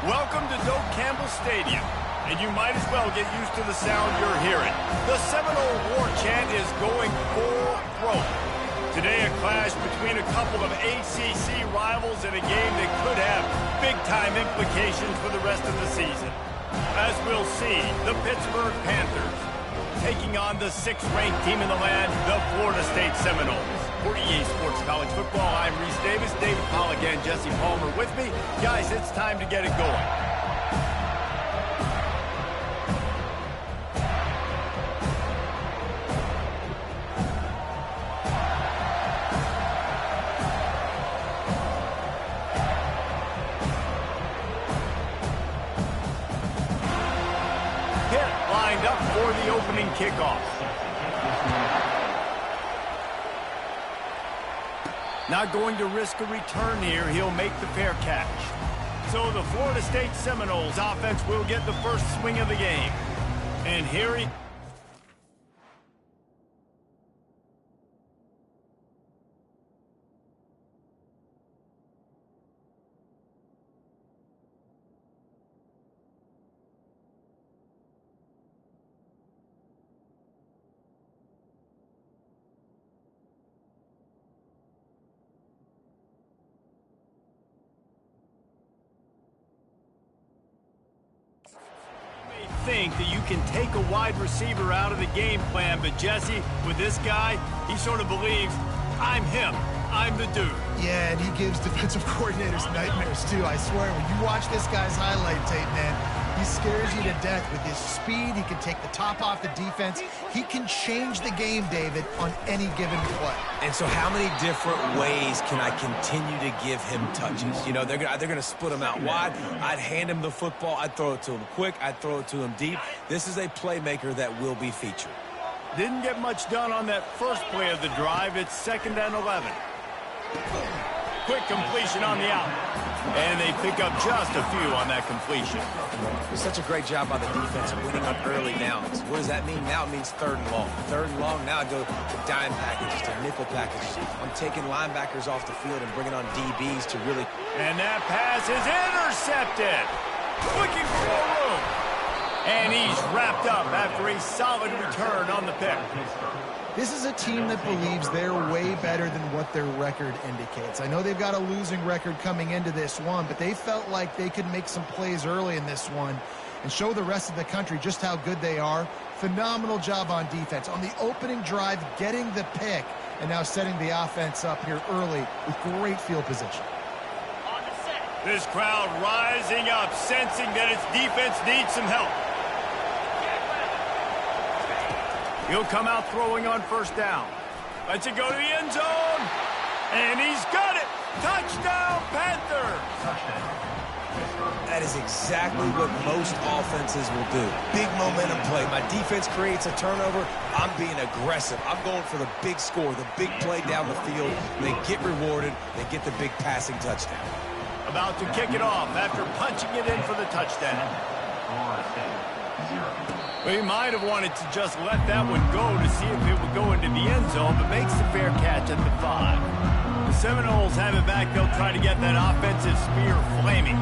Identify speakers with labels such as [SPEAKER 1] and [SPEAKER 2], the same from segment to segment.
[SPEAKER 1] Welcome to Doak Campbell Stadium, and you might as well get used to the sound you're hearing. The Seminole War Chant is going full throat. Today, a clash between a couple of ACC rivals in a game that could have big-time implications for the rest of the season. As we'll see, the Pittsburgh Panthers taking on the 6th-ranked team in the land, the Florida State Seminoles. For EA Sports College Football, I'm Reese Davis, David Pollack, and Jesse Palmer with me. Guys, it's time to get it going. Pitt lined up for the opening kickoff. Not going to risk a return here. He'll make the fair catch. So the Florida State Seminoles offense will get the first swing of the game. And here he... think that you can take a wide receiver out of the game plan, but Jesse, with this guy, he sort of believes, I'm him, I'm the dude.
[SPEAKER 2] Yeah, and he gives defensive coordinators nightmares too, I swear. When you watch this guy's highlight tape, man, he scares you to death with his speed. He can take the top off the defense. He can change the game, David, on any given play.
[SPEAKER 3] And so how many different ways can I continue to give him touches? You know, they're gonna split him out wide. I'd hand him the football. I'd throw it to him quick. I'd throw it to him deep. This is a playmaker that will be featured.
[SPEAKER 1] Didn't get much done on that first play of the drive. It's 2nd and 11. Quick completion on the out. And they pick up just a few on that completion.
[SPEAKER 3] It's such a great job by the defense of winning on early downs. What does that mean? Now it means 3rd and long. 3rd and long, now I go to dime packages, to nickel packages. I'm taking linebackers off the field and bringing on DBs to really...
[SPEAKER 1] And that pass is intercepted. Looking for more room. And he's wrapped up after a solid return on the pick.
[SPEAKER 2] This is a team that believes they're way better than what their record indicates. I know they've got a losing record coming into this one, but they felt like they could make some plays early in this one and show the rest of the country just how good they are. Phenomenal job on defense. On the opening drive, getting the pick, and now setting the offense up here early with great field position.
[SPEAKER 1] This crowd rising up, sensing that its defense needs some help. He'll come out throwing on 1st down. Lets it go to the end zone. And he's got it. Touchdown, Panthers.
[SPEAKER 3] That is exactly what most offenses will do. Big momentum play. My defense creates a turnover. I'm being aggressive. I'm going for the big score, the big play down the field. They get rewarded. They get the big passing touchdown.
[SPEAKER 1] About to kick it off after punching it in for the touchdown. Well, he might have wanted to just let that one go to see if it would go into the end zone, but makes the fair catch at the 5. The Seminoles have it back. They'll try to get that offensive spear flaming.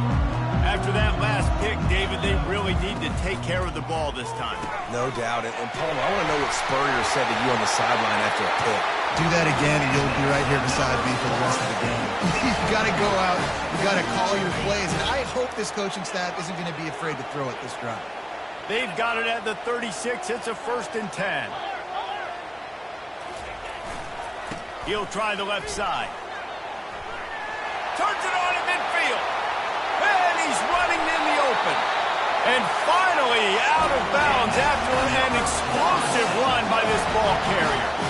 [SPEAKER 1] After that last pick, David, they really need to take care of the ball this time.
[SPEAKER 3] No doubt. And Palmer, I want to know what Spurrier said to you on the sideline after a pick.
[SPEAKER 2] Do that again, and you'll be right here beside me for the rest of the game. You got to go out. You got to call your plays. And I hope this coaching staff isn't going to be afraid to throw it this drive.
[SPEAKER 1] They've got it at the 36. It's a 1st and 10. He'll try the left side. Turns it on in midfield. And he's running in the open. And finally out of bounds after an explosive run by this ball carrier.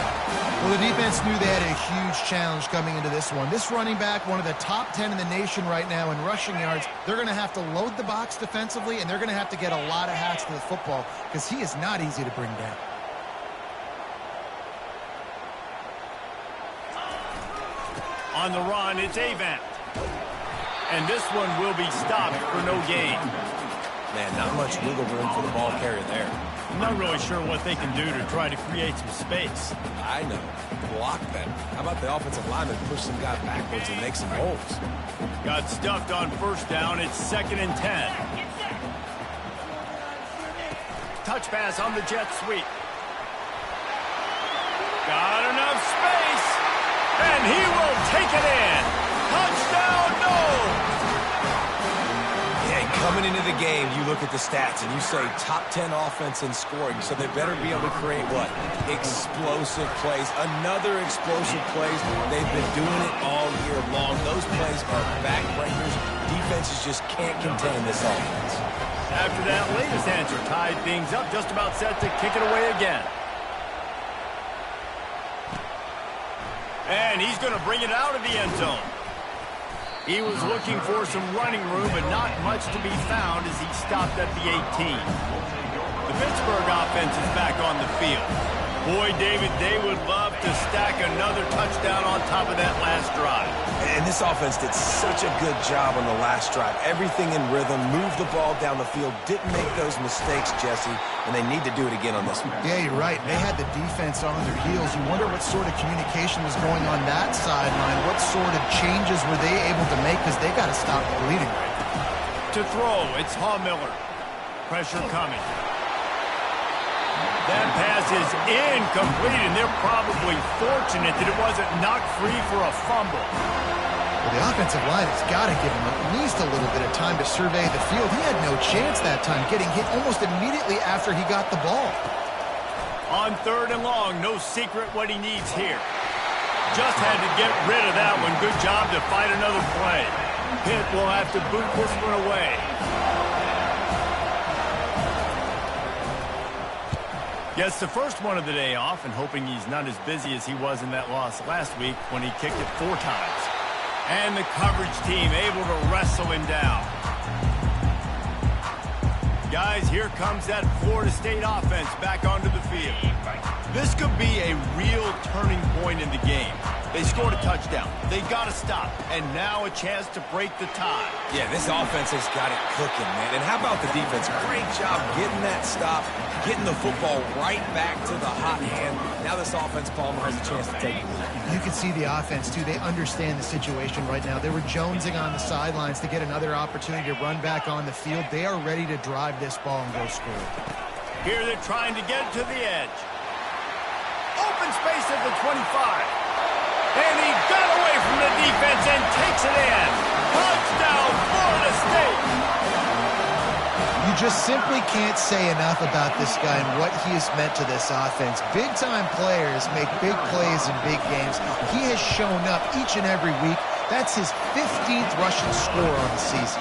[SPEAKER 2] Well, the defense knew they had a huge challenge coming into this one. This running back, one of the top 10 in the nation right now in rushing yards, they're going to have to load the box defensively, and they're going to have to get a lot of hats to the football because he is not easy to bring down.
[SPEAKER 1] On the run, it's Avant. And this one will be stopped for no gain.
[SPEAKER 3] Man, not much wiggle room for the ball carrier there.
[SPEAKER 1] I'm not really sure what they can do to try to create some space.
[SPEAKER 3] I know. Block better. How about the offensive lineman push some guy backwards and make some holes?
[SPEAKER 1] Got stuffed on first down. It's 2nd and 10. Touch pass on the jet sweep. Got enough space. And he will take it in. Touchdown, no!
[SPEAKER 3] Yeah, coming into the game, you look at the stats and you say top 10 offense in scoring, so they better be able to create what? Explosive plays. Another explosive plays. They've been doing it all year long. Those plays are backbreakers. Defenses just can't contain this offense.
[SPEAKER 1] After that latest answer, tied things up, just about set to kick it away again. And he's going to bring it out of the end zone. He was looking for some running room, but not much to be found as he stopped at the 18. The Pittsburgh offense is back on the field. Boy, David, they would love to stack another touchdown on top of that last drive.
[SPEAKER 3] And this offense did such a good job on the last drive. Everything in rhythm, moved the ball down the field, didn't make those mistakes, Jesse, and they need to do it again on this one.
[SPEAKER 2] Yeah, you're right. They had the defense on their heels. You wonder what sort of communication was going on that sideline. What sort of changes were they able to make, because they got to stop the bleeding right now.
[SPEAKER 1] To throw, it's Miller. Pressure coming. That pass is incomplete, and they're probably fortunate that it wasn't knocked free for a fumble.
[SPEAKER 2] Well, the offensive line has got to give him at least a little bit of time to survey the field. He had no chance that time, getting hit almost immediately after he got the ball.
[SPEAKER 1] On 3rd and long, no secret what he needs here. Just had to get rid of that one. Good job to fight another play. Pitt will have to boot this one away. Gets the first one of the day off, and hoping he's not as busy as he was in that loss last week when he kicked it 4 times. And the coverage team able to wrestle him down. Guys, here comes that Florida State offense back onto the field. This could be a real turning point in the game. They scored a touchdown. They got to stop. And now a chance to break the tie.
[SPEAKER 3] Yeah, this offense has got it cooking, man. And how about the defense? Great job getting that stop, getting the football right back to the hot hand. Now this offense, Palmer, has a chance to take it.
[SPEAKER 2] You can see the offense, too. They understand the situation right now. They were jonesing on the sidelines to get another opportunity to run back on the field. They are ready to drive this ball and go score.
[SPEAKER 1] Here they're trying to get to the edge. Open space at the 25. And he got away from the defense and takes it in. Touchdown, Florida State.
[SPEAKER 2] You just simply can't say enough about this guy and what he has meant to this offense. Big-time players make big plays in big games. He has shown up each and every week. That's his 15th rushing score on the season.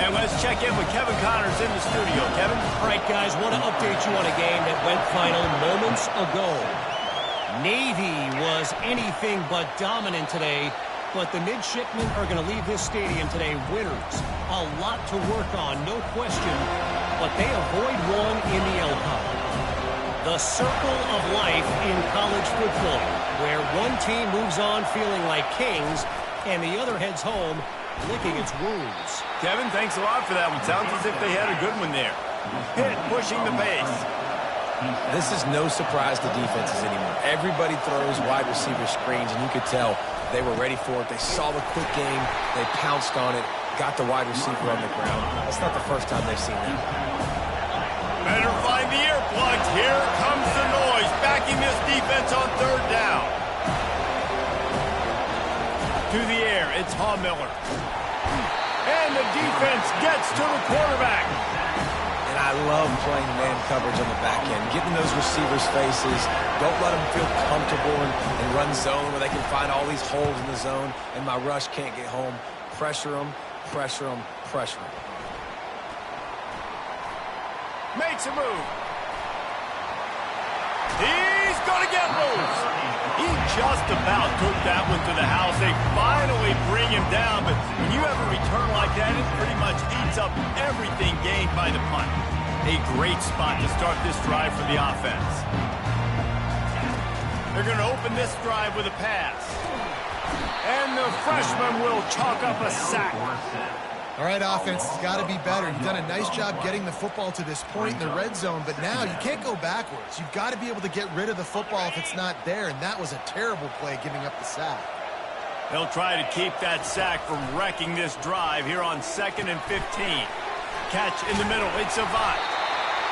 [SPEAKER 1] And let's check in with Kevin Connors in the studio. Kevin?
[SPEAKER 4] All right, guys, want to update you on a game that went final moments ago. Navy was anything but dominant today, but the midshipmen are going to leave this stadium today winners. A lot to work on, no question, but they avoid one in the L-Cup. The circle of life in college football, where one team moves on feeling like kings and the other heads home licking its wounds.
[SPEAKER 1] Kevin, thanks a lot for that one. Sounds as if they had a good one there. Pitt pushing the pace.
[SPEAKER 3] This is no surprise to defenses anymore. Everybody throws wide receiver screens, and you could tell they were ready for it. They saw the quick game. They pounced on it, got the wide receiver on the ground. That's not the first time they've seen that.
[SPEAKER 1] Better find the earplugs. Here comes the noise, backing this defense on 3rd down. To the air, it's Miller. And the defense gets to the quarterback.
[SPEAKER 3] And I love playing man coverage on the back end, getting those receivers' faces. Don't let them feel comfortable and run zone where they can find all these holes in the zone, and my rush can't get home. Pressure them, pressure them, pressure them.
[SPEAKER 1] Makes a move. He's going to get loose. He just about took that one to the house. They finally bring him down, but when you have a return like that, it pretty much eats up everything gained by the punt. A great spot to start this drive for the offense. They're going to open this drive with a pass. And the freshman will chalk up a sack.
[SPEAKER 2] All right, offense, it's got to be better. You've done a nice job getting the football to this point in the red zone, but now you can't go backwards. You've got to be able to get rid of the football if it's not there, and that was a terrible play giving up the sack.
[SPEAKER 1] They'll try to keep that sack from wrecking this drive here on 2nd and 15. Catch in the middle. It's Avant.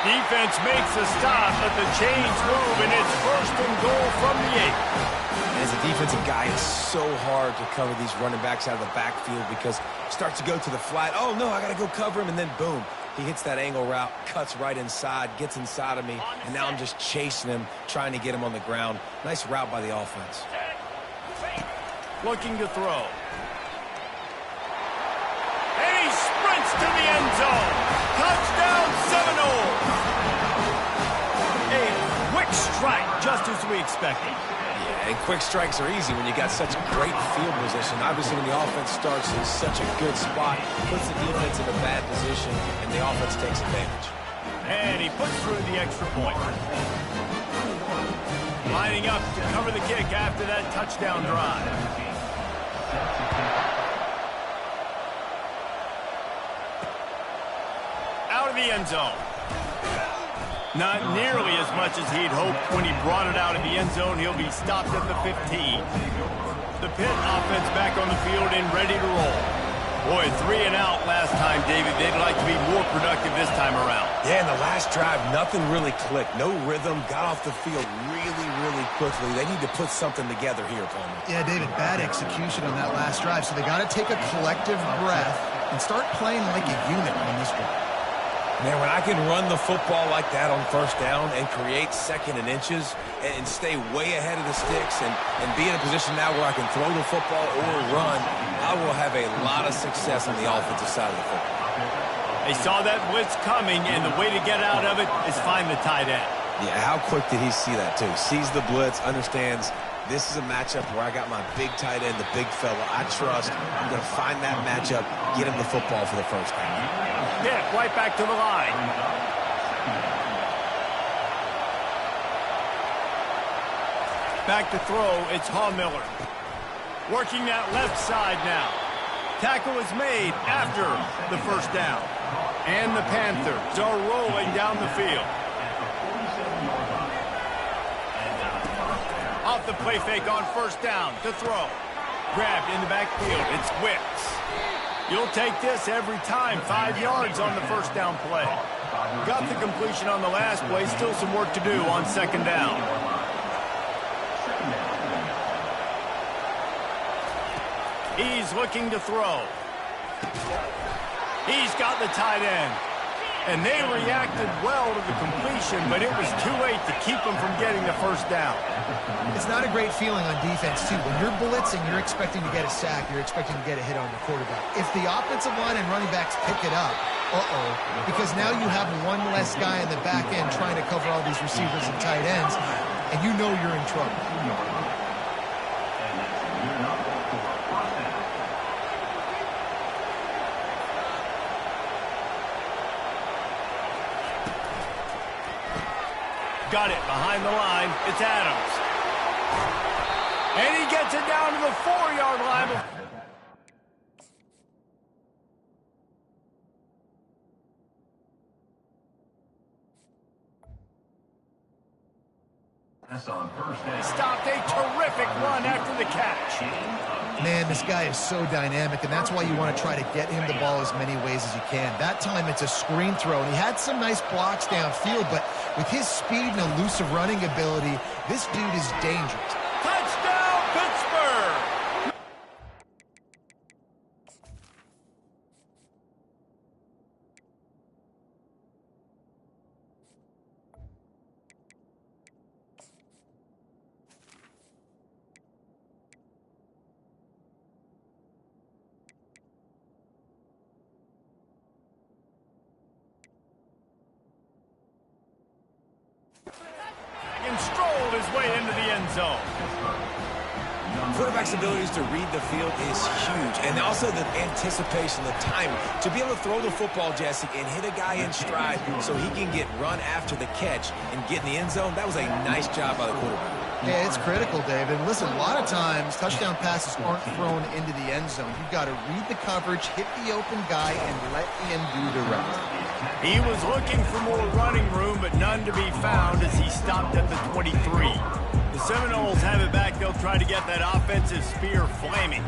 [SPEAKER 1] Defense makes a stop, but the chains move, and it's 1st and goal from the 8.
[SPEAKER 3] As a defensive guy, it's so hard to cover these running backs out of the backfield because it starts to go to the flat. Oh, no, I got to go cover him, and then boom. He hits that angle route, cuts right inside, gets inside of me, and now I'm just chasing him, trying to get him on the ground. Nice route by the offense.
[SPEAKER 1] Looking to throw. And he sprints to the end zone. Touchdown Seminoles. A quick strike, just as we expected.
[SPEAKER 3] Yeah, and quick strikes are easy when you got such great field position. Obviously, when the offense starts in such a good spot, puts the defense in a bad position, and the offense takes advantage.
[SPEAKER 1] And he puts through the extra point. Lining up to cover the kick after that touchdown drive. Out of the end zone. Not nearly as much as he'd hoped when he brought it out of the end zone. He'll be stopped at the 15. The Pitt offense back on the field and ready to roll. Boy, 3 and out last time, David. They'd like to be more productive this time around.
[SPEAKER 3] Yeah, in the last drive, nothing really clicked. No rhythm, got off the field really quickly. They need to put something together here, Palmer.
[SPEAKER 2] Yeah, David, bad execution on that last drive, so they got to take a collective breath and start playing like a unit on this drive.
[SPEAKER 3] Man, when I can run the football like that on 1st down and create 2nd and inches and stay way ahead of the sticks and be in a position now where I can throw the football or run, I will have a lot of success on the offensive side of the football.
[SPEAKER 1] They saw that blitz coming, and the way to get out of it is find the tight end.
[SPEAKER 3] Yeah, how quick did he see that, too? Sees the blitz, understands this is a matchup where I got my big tight end, the big fella I trust. I'm going to find that matchup, get him the football for the 1st down.
[SPEAKER 1] Pitt right back to the line. Back to throw, it's Miller. Working that left side now. Tackle is made after the 1st down. And the Panthers are rolling down the field. Off the play fake on 1st down to throw. Grabbed in the backfield, it's Wicks. You'll take this every time. 5 yards on the 1st down play. Got the completion on the last play. Still some work to do on 2nd down. He's looking to throw. He's got the tight end. And they reacted well to the completion, but it was too late to keep them from getting the 1st down.
[SPEAKER 2] It's not a great feeling on defense, too. When you're blitzing, you're expecting to get a sack. You're expecting to get a hit on the quarterback. If the offensive line and running backs pick it up, because now you have one less guy in the back end trying to cover all these receivers and tight ends, and you know you're in trouble.
[SPEAKER 1] Got it behind the line. It's Adams. And he gets it down to the 4-yard line. Stopped a terrific run after the catch.
[SPEAKER 2] Man, this guy is so dynamic, and that's why you want to try to get him the ball as many ways as you can. That time it's a screen throw, and he had some nice blocks downfield, but with his speed and elusive running ability, this dude is dangerous.
[SPEAKER 1] Touchdown, Pittsburgh! And strolled his way into the end zone.
[SPEAKER 3] Quarterback's abilities to read the field is huge, and also the anticipation, the timing. To be able to throw the football, Jesse, and hit a guy in stride so he can get run after the catch and get in the end zone, that was a nice job by the quarterback.
[SPEAKER 2] Yeah, it's critical, David. Listen, a lot of times touchdown passes aren't thrown into the end zone. You've got to read the coverage, hit the open guy, and let him do the rest.
[SPEAKER 1] He was looking for more running room, but none to be found as he stopped at the 23. The Seminoles have it back. They'll try to get that offensive spear flaming.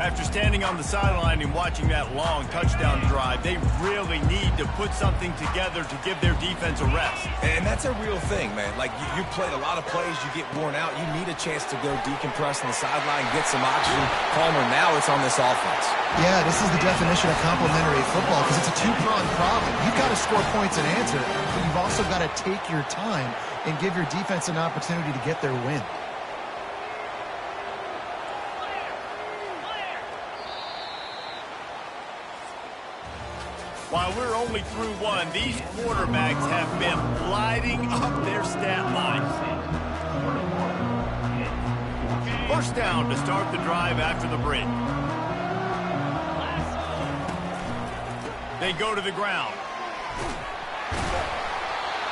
[SPEAKER 1] After standing on the sideline and watching that long touchdown drive, they really need to put something together to give their defense a rest.
[SPEAKER 3] And that's a real thing, man. Like, you played a lot of plays, you get worn out. You need a chance to go decompress on the sideline, get some oxygen. Palmer, now it's on this offense.
[SPEAKER 2] Yeah, this is the definition of complementary football because it's a two-pronged problem. You've got to score points and answer, but you've also got to take your time and give your defense an opportunity to get their win.
[SPEAKER 1] While we're only through one, these quarterbacks have been lighting up their stat lines. First down to start the drive after the break. They go to the ground.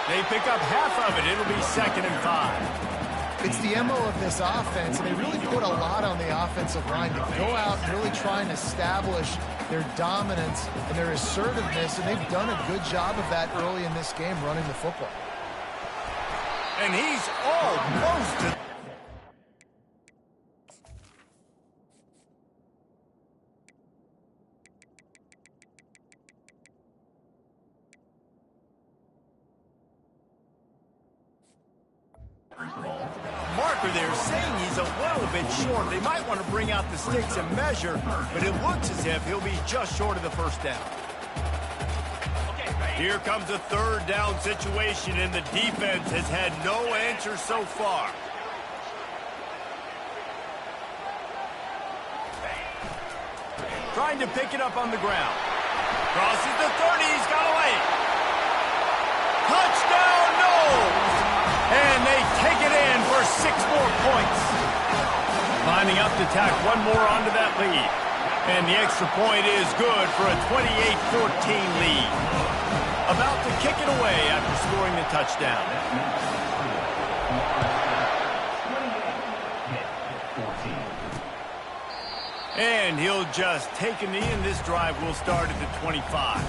[SPEAKER 1] They pick up half of it. It'll be 2nd and 5.
[SPEAKER 2] It's the MO of this offense, and they really put a lot on the offensive line to go out and really try and establish their dominance and their assertiveness, and they've done a good job of that early in this game running the football.
[SPEAKER 1] And he's almost to... Marker there saying he's a little bit short. They might want to bring out the sticks and measure, but it looks as if he'll be just short of the first down. Here comes a 3rd down situation, and the defense has had no answer so far. Trying to pick it up on the ground. Crosses the 30, he's got away. Touchdown, no! And they take it in for 6 more points. Lining up to tack one more onto that lead. And the extra point is good for a 28-14 lead. About to kick it away after scoring the touchdown. And he'll just take a knee, and this drive will start at the 25.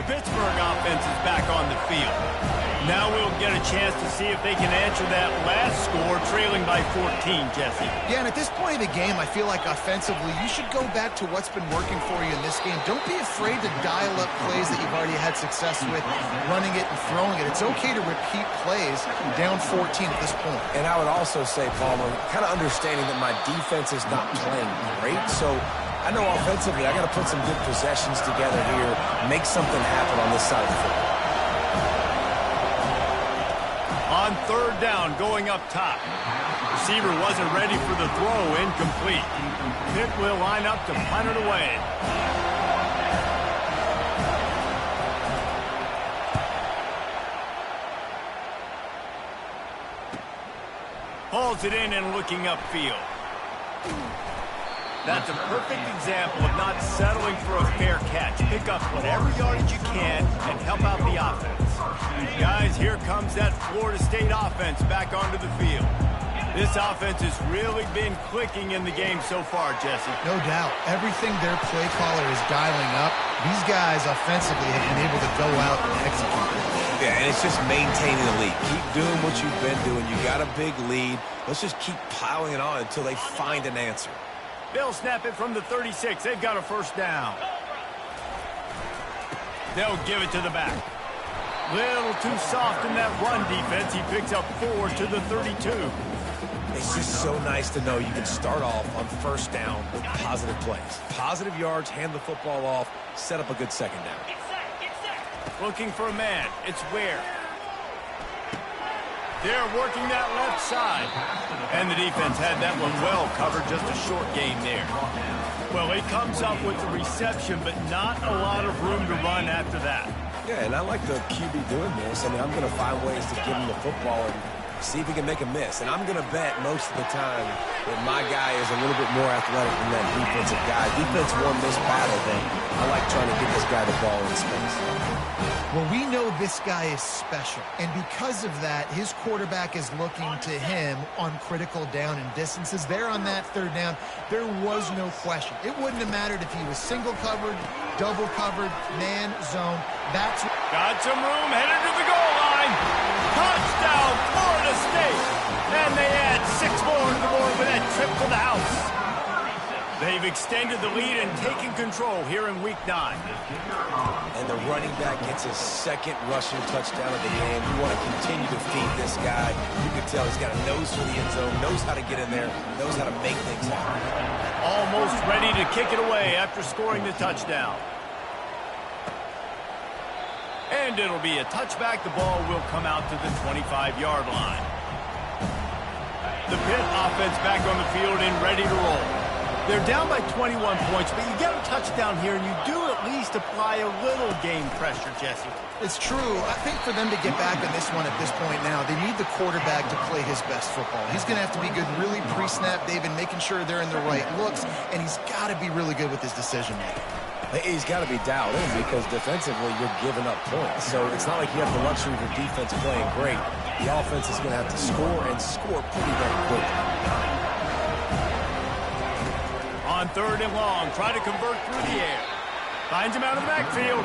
[SPEAKER 1] The Pittsburgh offense is back on the field. Now we'll get a chance to see if they can answer that last score, trailing by 14, Jesse.
[SPEAKER 2] Yeah, and at this point of the game, I feel like offensively, you should go back to what's been working for you in this game. Don't be afraid to dial up plays that you've already had success with, running it and throwing it. It's okay to repeat plays down 14 at this point.
[SPEAKER 3] And I would also say, Palmer, kind of understanding that my defense is not playing great, so I know offensively I got to put some good possessions together here, make something happen on this side of the football.
[SPEAKER 1] On 3rd down, going up top. Receiver wasn't ready for the throw, incomplete. Pitt will line up to punt it away. Hauls it in and looking upfield. That's a perfect example of not settling for a fair catch. Pick up whatever yardage you can and help out the offense. Guys, here comes that Florida State offense back onto the field. This offense has really been clicking in the game so far, Jesse.
[SPEAKER 2] No doubt. Everything their play caller is dialing up, these guys offensively have been able to go out and execute.
[SPEAKER 3] Yeah, and it's just maintaining the lead. Keep doing what you've been doing. You got a big lead. Let's just keep piling it on until they find an answer.
[SPEAKER 1] They'll snap it from the 36. They've got a 1st down. They'll give it to the back. Little too soft in that run defense. He picks up 4 to the 32.
[SPEAKER 3] It's just so nice to know you can start off on 1st down with positive plays. Positive yards, hand the football off, set up a good 2nd down.
[SPEAKER 1] Looking for a man. It's Ware. They're working that left side. And the defense had that one well covered, just a short gain there. Well, he comes up with the reception, but not a lot of room to run after that.
[SPEAKER 3] Yeah, and I like the QB doing this. I mean, I'm going to find ways to give him the football and see if he can make a miss. And I'm going to bet most of the time that my guy is a little bit more athletic than that defensive guy. Defense won this battle, but I like trying to get this guy the ball in space.
[SPEAKER 2] Well, we know this guy is special. And because of that, his quarterback is looking to him on critical down and distances. There on that third down, there was no question. It wouldn't have mattered if he was single covered, double covered, man, zone. That's
[SPEAKER 1] got some room, headed to the goal line. Touchdown, Florida State. And they add 6 more to the board with that trip to the house. They've extended the lead and taken control here in Week 9.
[SPEAKER 3] And the running back gets his second rushing touchdown of the game. You want to continue to feed this guy. You can tell he's got a nose for the end zone, knows how to get in there, knows how to make things happen.
[SPEAKER 1] Almost ready to kick it away after scoring the touchdown. And it'll be a touchback. The ball will come out to the 25-yard line. The Pitt offense back on the field and ready to roll. They're down by 21 points, but you get a touchdown here, and you do at least apply a little game pressure, Jesse.
[SPEAKER 2] It's true. I think for them to get back in this one at this point now, they need the quarterback to play his best football. He's going to have to be good really pre-snap, David, making sure they're in the right looks, and he's got to be really good with his decision-making.
[SPEAKER 3] He's got to be dialed in because defensively you're giving up points. So it's not like you have the luxury of your defense playing great. The offense is going to have to score and score pretty darn quickly.
[SPEAKER 1] On 3rd and long, try to convert through the air. Finds him out of the backfield.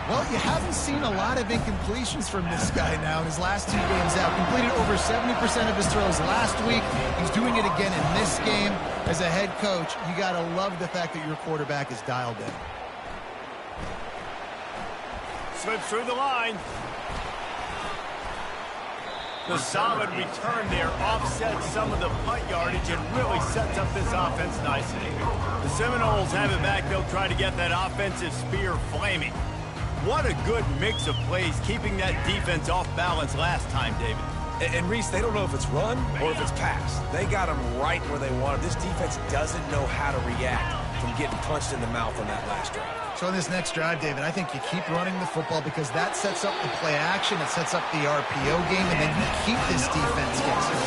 [SPEAKER 2] Well, you haven't seen a lot of incompletions from this guy now in his last 2 games out. Completed over 70% of his throws last week. He's doing it again in this game. As a head coach, you got to love the fact that your quarterback is dialed in.
[SPEAKER 1] Slips through the line. The solid return there offsets some of the punt yardage and really sets up this offense nicely. The Seminoles have it back. They'll try to get that offensive spear flaming. What a good mix of plays, keeping that defense off balance last time, David.
[SPEAKER 3] And Reese, they don't know if it's run or if it's pass. They got them right where they want it. This defense doesn't know how to react from getting punched in the mouth on that last drive.
[SPEAKER 2] So on this next drive, David, I think you keep running the football because that sets up the play action, it sets up the RPO game, and then you keep this defense guessing.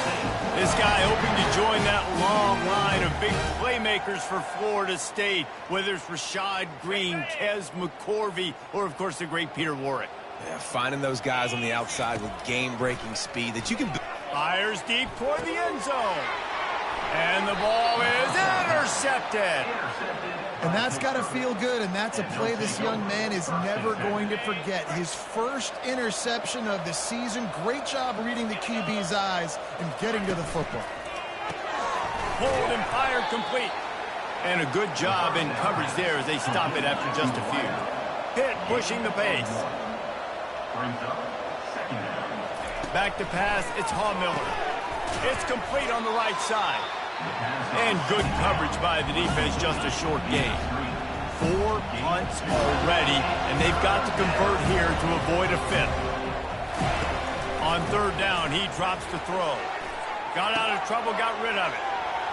[SPEAKER 1] This guy hoping to join that long line of big playmakers for Florida State, whether it's Rashad Green, Kez McCorvey, or, of course, the great Peter Warrick.
[SPEAKER 3] Yeah, finding those guys on the outside with game-breaking speed that you can...
[SPEAKER 1] Fires deep toward the end zone. And the ball is intercepted.
[SPEAKER 2] And that's got to feel good, and that's a play this young man is never going to forget. His first interception of the season. Great job reading the QB's eyes and getting to the football.
[SPEAKER 1] Pulled and fired complete. And a good job in coverage there as they stop it after just a few. Pitt pushing the pace. Back to pass, it's Hall-Miller. It's complete on the right side. And good coverage by the defense, just a short gain. 4 punts already, and they've got to convert here to avoid a 5th. On 3rd down, he drops the throw. Got out of trouble, got rid of it.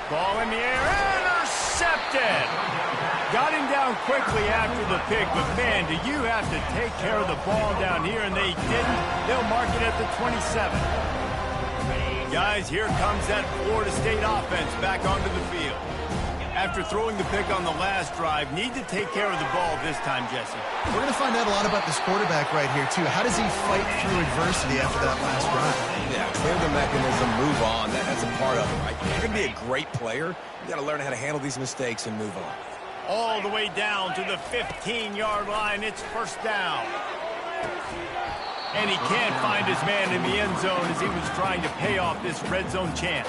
[SPEAKER 1] Ball in the air, intercepted! Got him down quickly after the pick, but man, do you have to take care of the ball down here, and they didn't. They'll mark it at the 27. Guys, here comes that Florida State offense back onto the field. After throwing the pick on the last drive, need to take care of the ball this time, Jesse.
[SPEAKER 2] We're going to find out a lot about this quarterback right here, too. How does he fight through adversity after that last drive?
[SPEAKER 3] Yeah, clear the mechanism, move on. That's a part of it, right? You're going to be a great player. You got to learn how to handle these mistakes and move on.
[SPEAKER 1] All the way down to the 15-yard line. It's 1st down. And he can't find his man in the end zone as he was trying to pay off this red zone chance.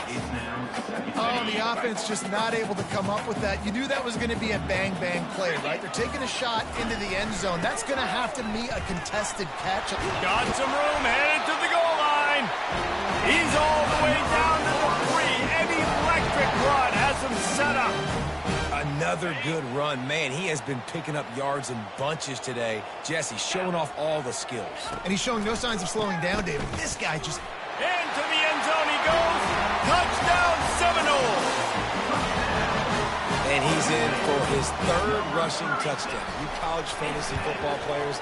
[SPEAKER 2] Oh, the offense just not able to come up with that. You knew that was going to be a bang-bang play, right? They're taking a shot into the end zone. That's going to have to meet a contested catch.
[SPEAKER 1] Got some room, headed to the goal line. He's all the way down to the 3. An electric run has him set up.
[SPEAKER 3] Another good run. Man, he has been picking up yards in bunches today. Jesse showing off all the skills.
[SPEAKER 2] And he's showing no signs of slowing down, David. This guy just...
[SPEAKER 1] Into the end zone he goes. Touchdown, Seminoles.
[SPEAKER 3] And he's in for his 3rd rushing touchdown. You college fantasy football players,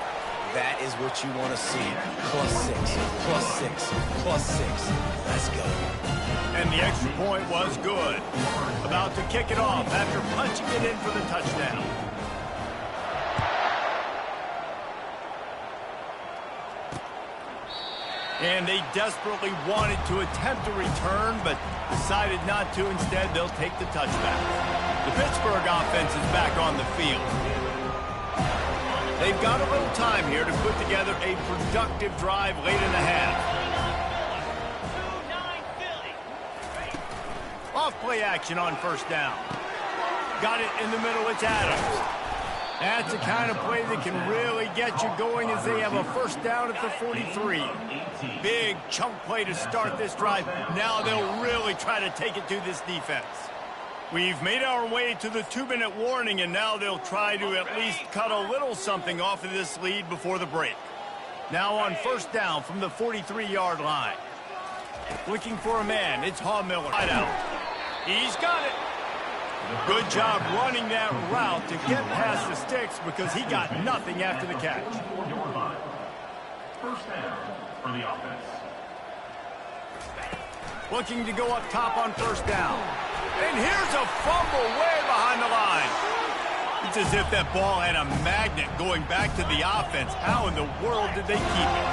[SPEAKER 3] that is what you want to see. +6, +6, +6. Let's go.
[SPEAKER 1] And the extra point was good. About to kick it off after punching it in for the touchdown. And they desperately wanted to attempt a return, but decided not to. Instead, they'll take the touchback. The Pittsburgh offense is back on the field. They've got a little time here to put together a productive drive late in the half. Off play action on first down. Got it in the middle. It's Adams. That's the kind of play that can really get you going as they have a first down at the 43. Big chunk play to start this drive. Now they'll really try to take it to this defense. We've made our way to the 2-minute warning, and now they'll try to at least cut a little something off of this lead before the break. Now on first down from the 43-yard line. Looking for a man. It's Miller. Right out. He's got it. Good job running that route to get past the sticks because he got nothing after the catch.
[SPEAKER 5] First down for the offense.
[SPEAKER 1] Looking to go up top on first down. And here's a fumble way behind the line. It's as if that ball had a magnet going back to the offense. How in the world did they keep it?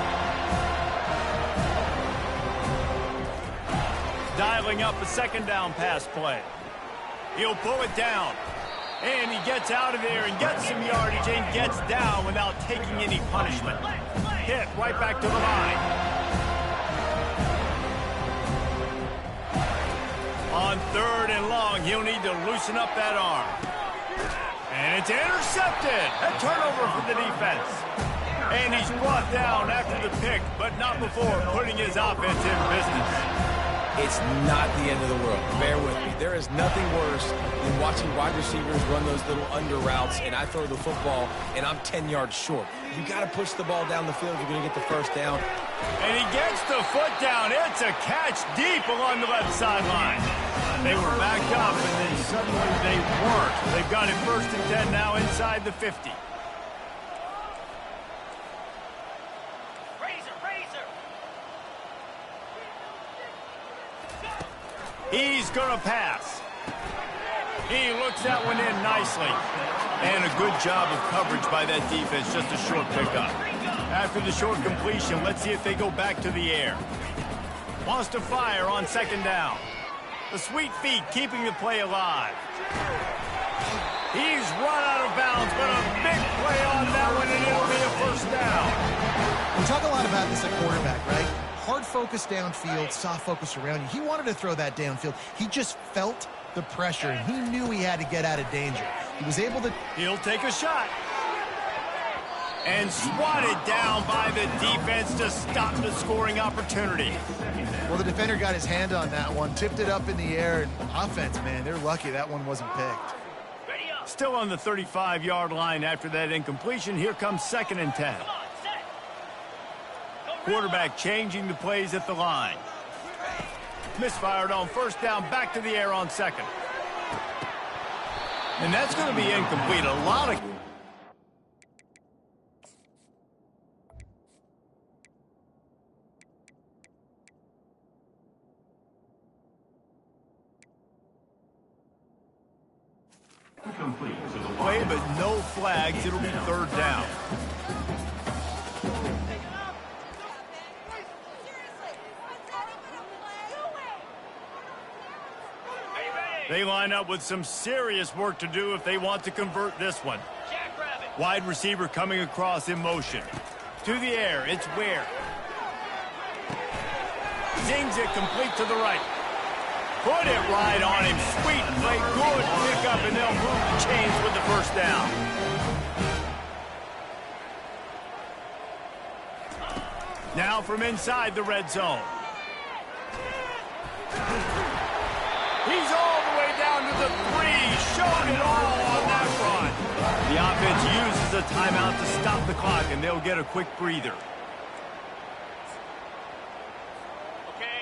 [SPEAKER 1] Dialing up a second down pass play. He'll pull it down. And he gets out of there and gets some yardage and gets down without taking any punishment. Hit right back to the line. On third and long, he'll need to loosen up that arm. And it's intercepted. A turnover for the defense. And he's brought down after the pick, but not before putting his offense in business.
[SPEAKER 3] It's not the end of the world. Bear with me. There is nothing worse than watching wide receivers run those little under routes, and I throw the football, and I'm 10 yards short. You got to push the ball down the field if you're going to get the first down.
[SPEAKER 1] And he gets the foot down. It's a catch deep along the left sideline. They were backed up, and then suddenly they weren't. They've got it first and 10 now inside the 50. He's going to pass. He looks that one in nicely. And a good job of coverage by that defense, just a short pickup. After the short completion, let's see if they go back to the air. Wants to fire on second down. The sweet feet keeping the play alive. He's run out of bounds, but a big play on that one, and it'll be a first down.
[SPEAKER 2] We talk a lot about this at quarterback, right? Hard focus downfield, soft focus around you. He wanted to throw that downfield. He just felt the pressure, and he knew he had to get out of danger. He was able to...
[SPEAKER 1] He'll take a shot. And swatted down by the defense to stop the scoring opportunity.
[SPEAKER 2] Well, the defender got his hand on that one, tipped it up in the air, and offense, man, they're lucky that one wasn't picked.
[SPEAKER 1] Still on the 35-yard line after that incompletion. Here comes second and 10. Quarterback changing the plays at the line. Misfired on first down, back to the air on second. And that's going to be incomplete. A lot of...
[SPEAKER 5] Complete to the
[SPEAKER 1] play, but no flags. It'll be third down. They line up with some serious work to do if they want to convert this one. Wide receiver coming across in motion. To the air, it's Ware. Zings it complete to the right. Put it right on him. Sweet play, good pickup, and they'll move the chains with the first down. Now from inside the red zone. He's all the way down to the 3. Showed it all on that run. The offense uses a timeout to stop the clock, and they'll get a quick breather.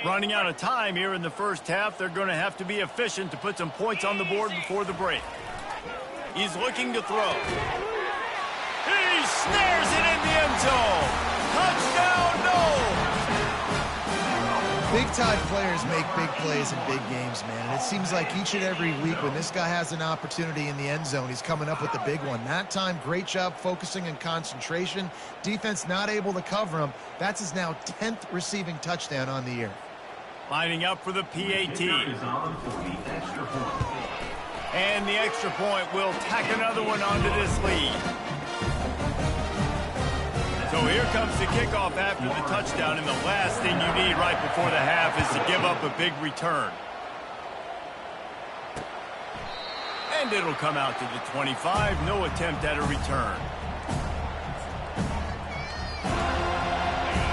[SPEAKER 1] Running out of time here in the first half. They're going to have to be efficient to put some points on the board before the break. He's looking to throw. He snares it in the end zone. Touchdown, no!
[SPEAKER 2] Big Big-time players make big plays in big games, man. And it seems like each and every week when this guy has an opportunity in the end zone, he's coming up with the big one. That time, great job focusing and concentration. Defense not able to cover him. That's his now 10th receiving touchdown on the year.
[SPEAKER 1] Lining up for the PAT. And the extra point will tack another one onto this lead. So here comes the kickoff after the touchdown, and the last thing you need right before the half is to give up a big return. And it'll come out to the 25. No attempt at a return.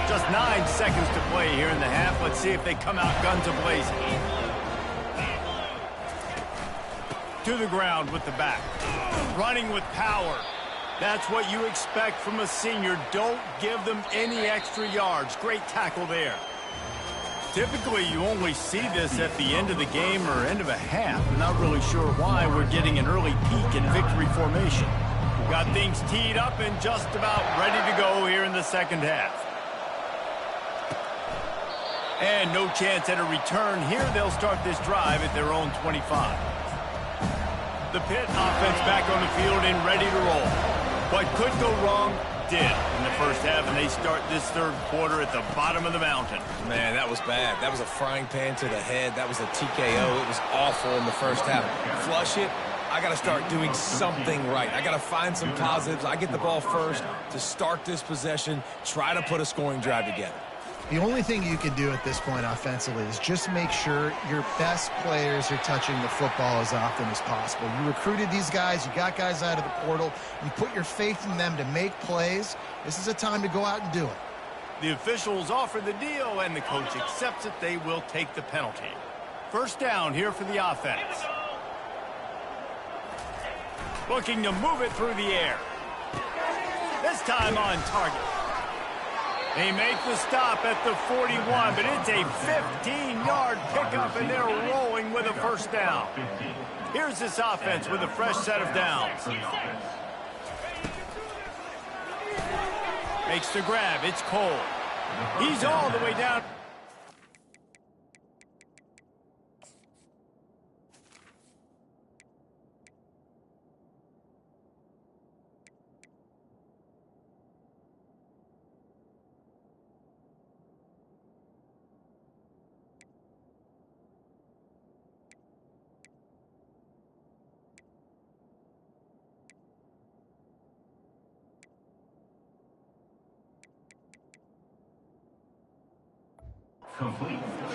[SPEAKER 1] Just 9 seconds to play here in the half. Let's see if they come out guns a-blazing. To the ground with the back. Running with power. That's what you expect from a senior. Don't give them any extra yards. Great tackle there. Typically, you only see this at the end of the game or end of a half. I'm not really sure why we're getting an early peek in victory formation. Got things teed up and just about ready to go here in the second half. And no chance at a return here. They'll start this drive at their own 25. The Pitt offense back on the field and ready to roll. What could go wrong did in the first half, and they start this third quarter at the bottom of the mountain.
[SPEAKER 3] Man, that was bad. That was a frying pan to the head. That was a TKO. It was awful in the first half. Flush it. I got to start doing something right. I got to find some positives. I get the ball first to start this possession, try to put a scoring drive together.
[SPEAKER 2] The only thing you can do at this point offensively is just make sure your best players are touching the football as often as possible. You recruited these guys. You got guys out of the portal. You put your faith in them to make plays. This is a time to go out and do it.
[SPEAKER 1] The officials offer the deal, and the coach accepts it. They will take the penalty. First down here for the offense. Looking to move it through the air. This time on target. They make the stop at the 41, but it's a 15-yard pickup, and they're rolling with a first down. Here's this offense with a fresh set of downs. Makes the grab. It's Cole. He's all the way down.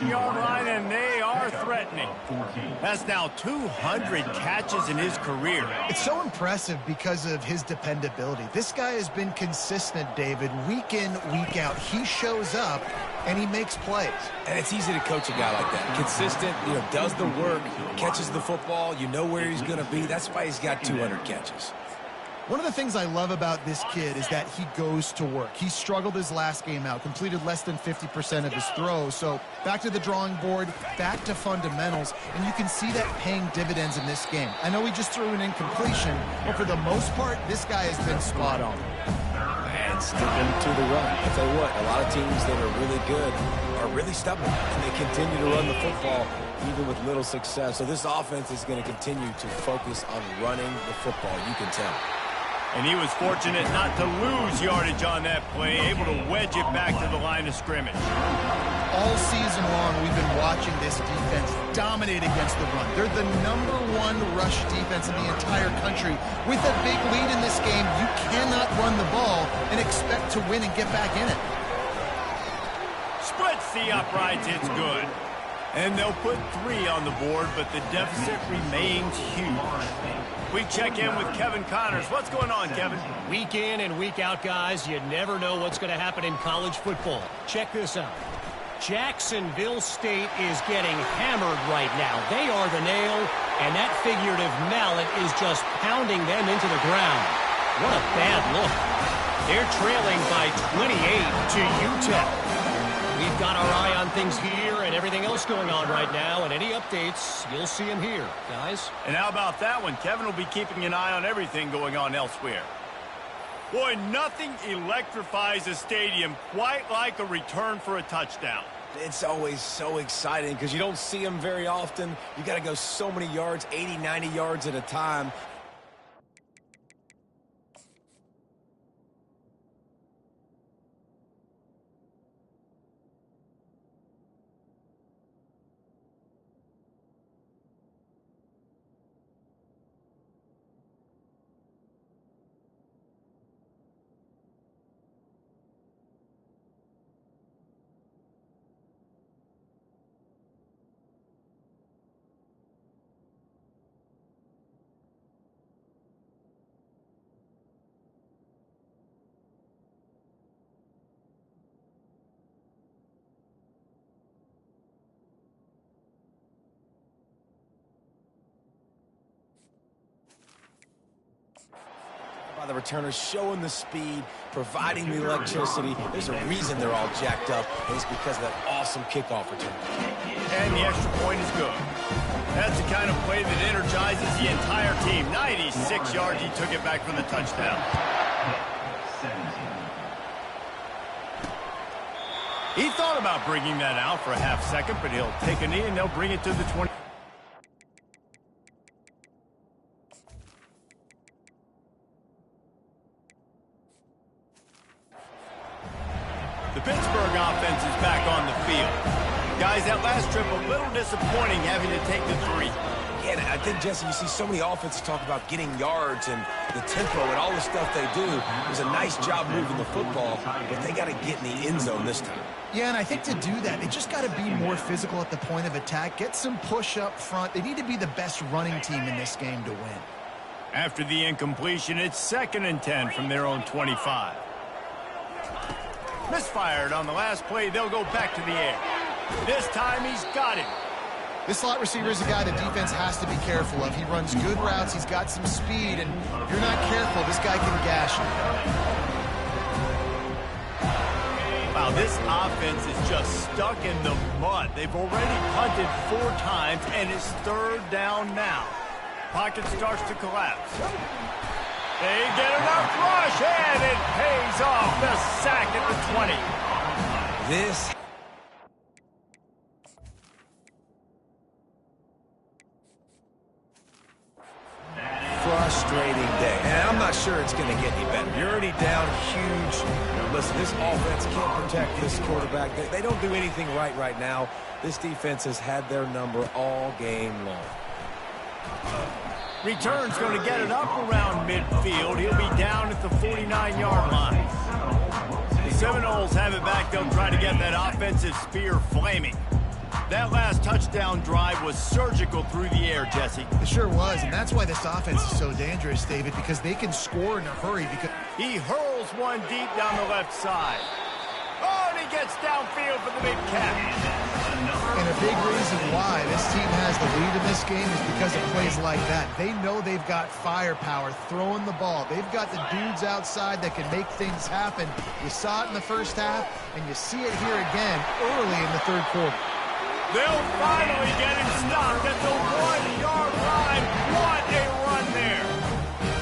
[SPEAKER 1] Yard line, and they are threatening. That's now 200 catches in his career.
[SPEAKER 2] It's so impressive because of his dependability. This guy has been consistent, David, week in, week out. He shows up, and he makes plays.
[SPEAKER 3] And it's easy to coach a guy like that. Consistent, does the work, catches the football, you know where he's going to be. That's why he's got 200 catches.
[SPEAKER 2] One of the things I love about this kid is that he goes to work. He struggled his last game out, completed less than 50% of his throws. So back to the drawing board, back to fundamentals, and you can see that paying dividends in this game. I know he just threw an incompletion, but for the most part, this guy has been spot on.
[SPEAKER 3] And sticking to the run. I tell you what, a lot of teams that are really good are really stubborn, and they continue to run the football even with little success. So this offense is going to continue to focus on running the football, you can tell.
[SPEAKER 1] And he was fortunate not to lose yardage on that play, able to wedge it back to the line of scrimmage.
[SPEAKER 2] All season long, we've been watching this defense dominate against the run. They're the #1 rush defense in the entire country. With a big lead in this game, you cannot run the ball and expect to win and get back in it.
[SPEAKER 1] Splits the uprights, it's good. And they'll put 3 on the board, but the deficit remains huge. We check in with Kevin Connors. What's going on, Kevin?
[SPEAKER 4] Week in and week out, guys, you never know what's going to happen in college football. Check this out. Jacksonville State is getting hammered right now. They are the nail, and that figurative mallet is just pounding them into the ground. What a bad look. They're trailing by 28 to UTEP. We've got our eye on things here and everything else going on right now, and any updates, you'll see them here, guys.
[SPEAKER 1] And how about that one? Kevin will be keeping an eye on everything going on elsewhere. Boy, nothing electrifies a stadium quite like a return for a touchdown.
[SPEAKER 3] It's always so exciting because you don't see them very often. You got to go so many yards, 80, 90 yards at a time. By the returners showing the speed, providing the electricity. There's a reason they're all jacked up, and it's because of that awesome kickoff return.
[SPEAKER 1] And the extra point is good. That's the kind of play that energizes the entire team. 96 yards, he took it back for the touchdown. He thought about bringing that out for a half second, but he'll take a knee and they'll bring it to the 20. The Pittsburgh offense is back on the field. Guys, that last trip a little disappointing having to take the 3.
[SPEAKER 3] Yeah, I think, Jesse, you see so many offenses talk about getting yards and the tempo and all the stuff they do. It was a nice job moving the football, but they got to get in the end zone this time.
[SPEAKER 2] Yeah, and I think to do that, they just got to be more physical at the point of attack, get some push up front. They need to be the best running team in this game to win.
[SPEAKER 1] After the incompletion, it's 2nd and 10 from their own 25. Misfired on the last play. They'll go back to the air. This time he's got him.
[SPEAKER 2] This slot receiver is a guy the defense has to be careful of. He runs good routes. He's got some speed, and if you're not careful, this guy can gash you.
[SPEAKER 1] Wow, this offense is just stuck in the mud. They've already punted 4 times, and it's 3rd down now. Pocket starts to collapse. They get enough rush, and it pays off. The sack at the 20.
[SPEAKER 3] This frustrating day. And I'm not sure it's going to get any better. You're already down huge. Now, listen, this offense can't protect this quarterback. They don't do anything right now. This defense has had their number all game long.
[SPEAKER 1] Return's going to get it up around midfield. He'll be down at the 49-yard line. The Seminoles have it back. They'll try to get that offensive spear flaming. That last touchdown drive was surgical through the air, Jesse.
[SPEAKER 2] It sure was, and that's why this offense is so dangerous, David, because they can score in a hurry. Because
[SPEAKER 1] he hurls one deep down the left side. Oh, and he gets downfield for the big catch.
[SPEAKER 2] And a big reason why this team has the lead in this game is because of plays like that. They know they've got firepower throwing the ball. They've got the dudes outside that can make things happen. You saw it in the first half, and you see it here again early in the 3rd quarter.
[SPEAKER 1] They'll finally get him stopped at the 1-yard line. What a run there.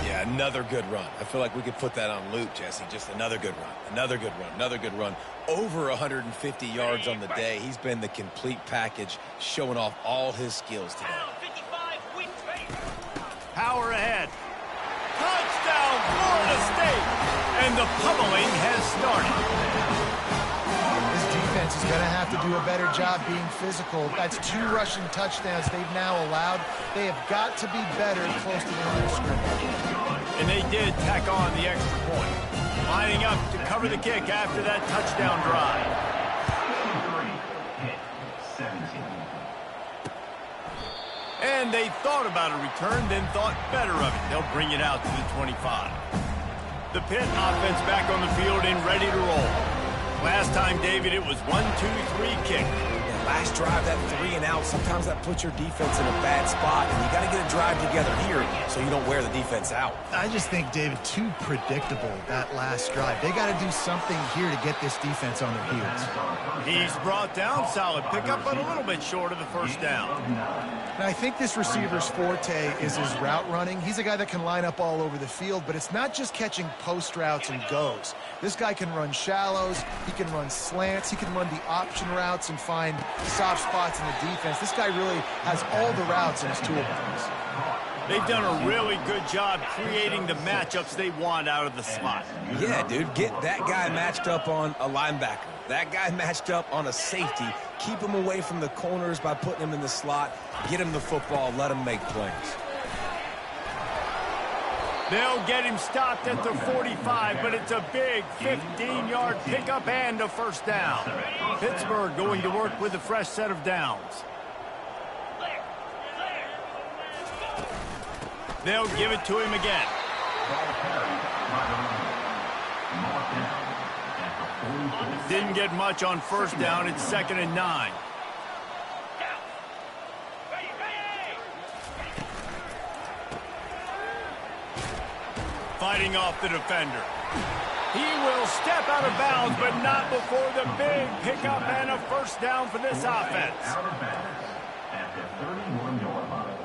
[SPEAKER 3] Yeah, another good run. I feel like we could put that on loop, Jesse. Just another good run. Another good run. Another good run. Over 150 yards on the day. He's been the complete package, showing off all his skills today.
[SPEAKER 1] Power ahead. Touchdown, Florida State. And the pummeling has started.
[SPEAKER 2] This defense is going to have to do a better job being physical. That's 2 rushing touchdowns they've now allowed. They have got to be better close to the line of scrimmage.
[SPEAKER 1] And they did tack on the extra point. Lining up to cover the kick after that touchdown drive. And they thought about a return, then thought better of it. They'll bring it out to the 25. The Pitt offense back on the field and ready to roll. Last time, David, it was 1-2-3 kick.
[SPEAKER 3] Last drive, that 3 and out, sometimes that puts your defense in a bad spot, and you got to get a drive together here so you don't wear the defense out.
[SPEAKER 2] I just think, David, too predictable that last drive. They got to do something here to get this defense on their heels.
[SPEAKER 1] He's brought down, solid pickup, but a little bit short of the first down.
[SPEAKER 2] And I think this receiver's forte is his route running. He's a guy that can line up all over the field, but it's not just catching post routes and goes. This guy can run shallows, he can run slants, he can run the option routes and find soft spots in the defense. This guy really has all the routes in his toolbox.
[SPEAKER 1] They've done a really good job creating the matchups they want out of the slot.
[SPEAKER 3] Yeah, dude, get that guy matched up on a linebacker. That guy matched up on a safety. Keep him away from the corners by putting him in the slot. Get him the football. Let him make plays.
[SPEAKER 1] They'll get him stopped at the 45, but it's a big 15-yard pickup and a first down. Pittsburgh going to work with a fresh set of downs. They'll give it to him again. Didn't get much on first down. It's 2nd and 9. Fighting off the defender. He will step out of bounds, but not before the big pickup and a first down for this offense.
[SPEAKER 5] Out of bounds at the 31-yard line.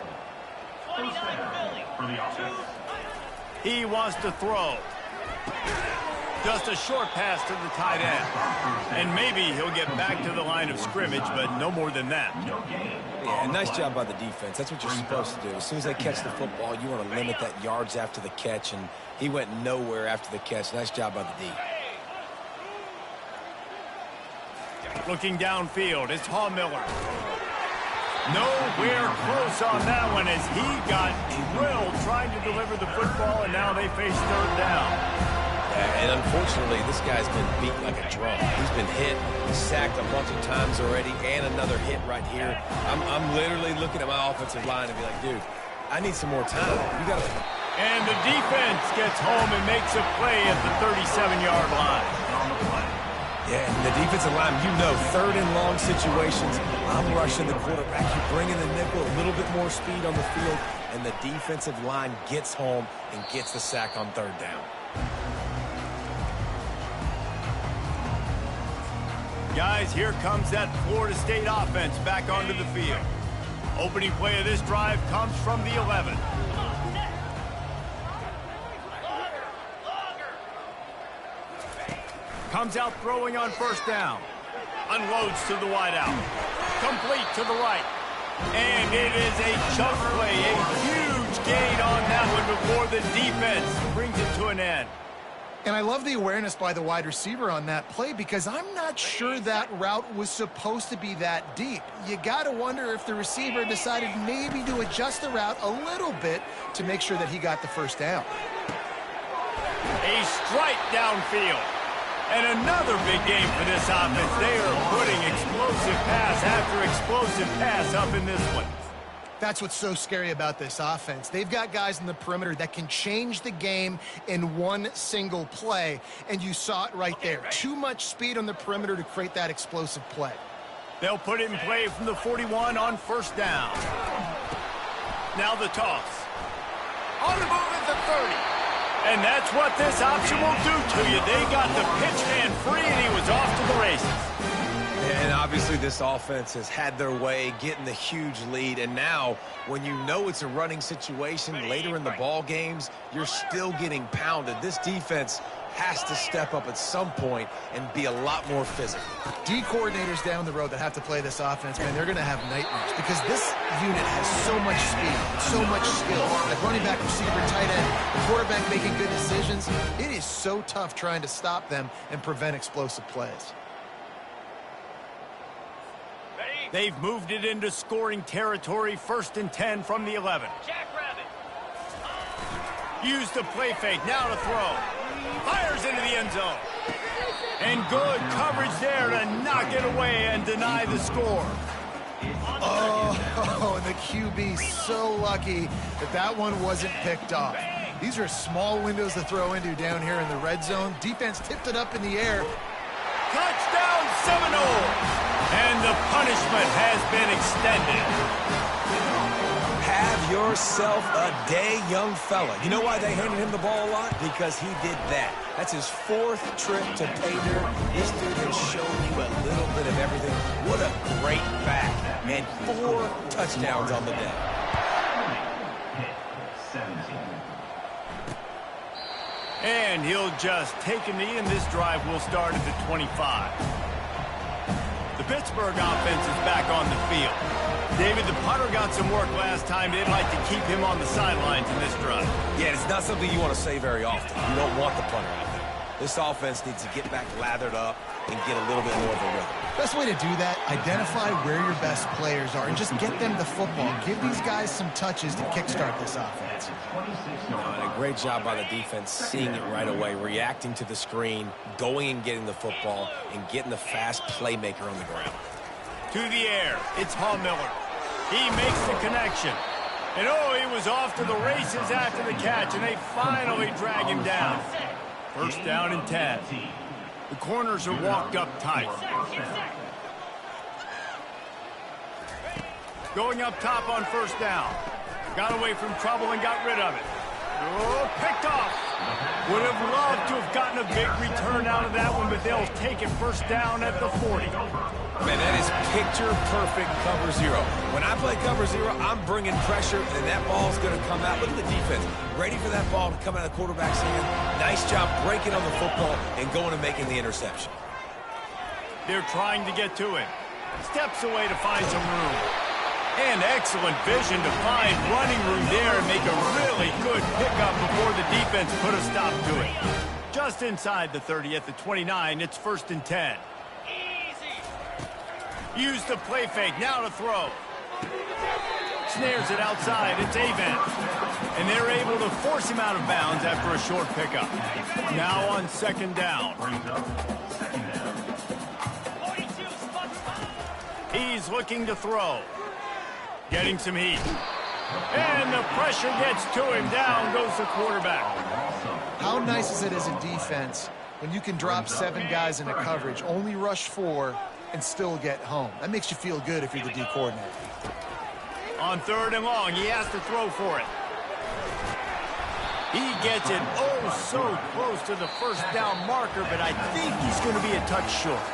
[SPEAKER 5] First down for the offense.
[SPEAKER 1] He wants to throw. Just a short pass to the tight end. And maybe he'll get back to the line of scrimmage, but no more than that.
[SPEAKER 3] Yeah, nice job by the defense. That's what you're supposed to do. As soon as they catch the football, you want to limit that yards after the catch, and he went nowhere after the catch. Nice job by the D.
[SPEAKER 1] Looking downfield, it's Miller. Nowhere close on that one as he got drilled trying to deliver the football, and now they face third down.
[SPEAKER 3] And unfortunately, this guy's been beat like a drum. He's been hit, sacked a bunch of times already, and another hit right here. I'm literally looking at my offensive line and be like, dude, I need some more time. You got to.
[SPEAKER 1] And the defense gets home and makes a play at the 37-yard line.
[SPEAKER 3] Yeah, and the defensive line, you know, 3rd and long situations, I'm rushing the quarterback. You bring in the nickel, a little bit more speed on the field, and the defensive line gets home and gets the sack on 3rd down.
[SPEAKER 1] Guys, here comes that Florida State offense back onto the field. Opening play of this drive comes from the 11. Comes out throwing on first down. Unloads to the wideout. Complete to the right. And it is a chunk play, a huge gain on that one before the defense brings it to an end.
[SPEAKER 2] And I love the awareness by the wide receiver on that play because I'm not sure that route was supposed to be that deep. You got to wonder if the receiver decided maybe to adjust the route a little bit to make sure that he got the first down.
[SPEAKER 1] A strike downfield. And another big game for this offense. They are putting explosive pass after explosive pass up in this one.
[SPEAKER 2] That's what's so scary about this offense. They've got guys in the perimeter that can change the game in one single play, and you saw it right there. Too much speed on the perimeter to create that explosive play.
[SPEAKER 1] They'll put it in play from the 41 on first down. Now the toss. On the move at the 30. And that's what this option will do to you. They got the pitch man free, and he was off to the races.
[SPEAKER 3] And obviously this offense has had their way, getting the huge lead. And now, when you know it's a running situation later in the ball games, you're still getting pounded. This defense has to step up at some point and be a lot more physical.
[SPEAKER 2] D coordinators down the road that have to play this offense, man, they're going to have nightmares because this unit has so much speed, so much skill. Like running back, receiver, tight end, the quarterback making good decisions. It is so tough trying to stop them and prevent explosive plays.
[SPEAKER 1] They've moved it into scoring territory, 1st and 10 from the 11. Use the play fake, now to throw. Fires into the end zone. And good coverage there to knock it away and deny the score.
[SPEAKER 2] Oh, the QB so lucky that that one wasn't picked off. These are small windows to throw into down here in the red zone. Defense tipped it up in the air.
[SPEAKER 1] Touchdown Seminoles! And the punishment has been extended.
[SPEAKER 3] Have yourself a day, young fella. You know why they handed him the ball a lot? Because he did that. That's his 4th trip to pay dirt. This dude has shown you a little bit of everything. What a great back. And 4 touchdowns on the day.
[SPEAKER 1] And he'll just take a knee, and this drive will start at the 25. The Pittsburgh offense is back on the field. David, the punter got some work last time. They'd like to keep him on the sidelines in this drive.
[SPEAKER 3] Yeah, it's not something you want to say very often. You don't want the punter out there. This offense needs to get back lathered up and get a little bit more of a rhythm.
[SPEAKER 2] Best way to do that, identify where your best players are and just get them the football. Give these guys some touches to kickstart this offense.
[SPEAKER 3] And a great job by the defense seeing it right away, reacting to the screen, going and getting the football, and getting the fast playmaker on the ground.
[SPEAKER 1] To the air, it's Miller. He makes the connection. And oh, he was off to the races after the catch, and they finally drag him down. First down and 10. The corners are walked up tight. Going up top on first down. Got away from trouble and got rid of it. Oh, picked off. Would have loved to have gotten a big return out of that one, but they'll take it first down at the 40.
[SPEAKER 3] Man, that is picture-perfect cover 0. When I play cover 0, I'm bringing pressure, and that ball's going to come out. Look at the defense. Ready for that ball to come out of the quarterback's hand. Nice job breaking on the football and going and making the interception.
[SPEAKER 1] They're trying to get to him. Steps away to find some room. And excellent vision to find running room there and make a really good pickup before the defense put a stop to it. Just inside the 30 at the 29, it's first and 10. Use the play fake, now to throw. Snares it outside, it's Avent. And they're able to force him out of bounds after a short pickup. Now on second down. He's looking to throw. Getting some heat. And the pressure gets to him. Down goes the quarterback.
[SPEAKER 2] How nice is it as a defense when you can drop 7 guys into coverage, only rush 4, and still get home? That makes you feel good if you're the D coordinator.
[SPEAKER 1] On third and long, he has to throw for it. He gets it so close to the first down marker, but I think he's going to be a touch short.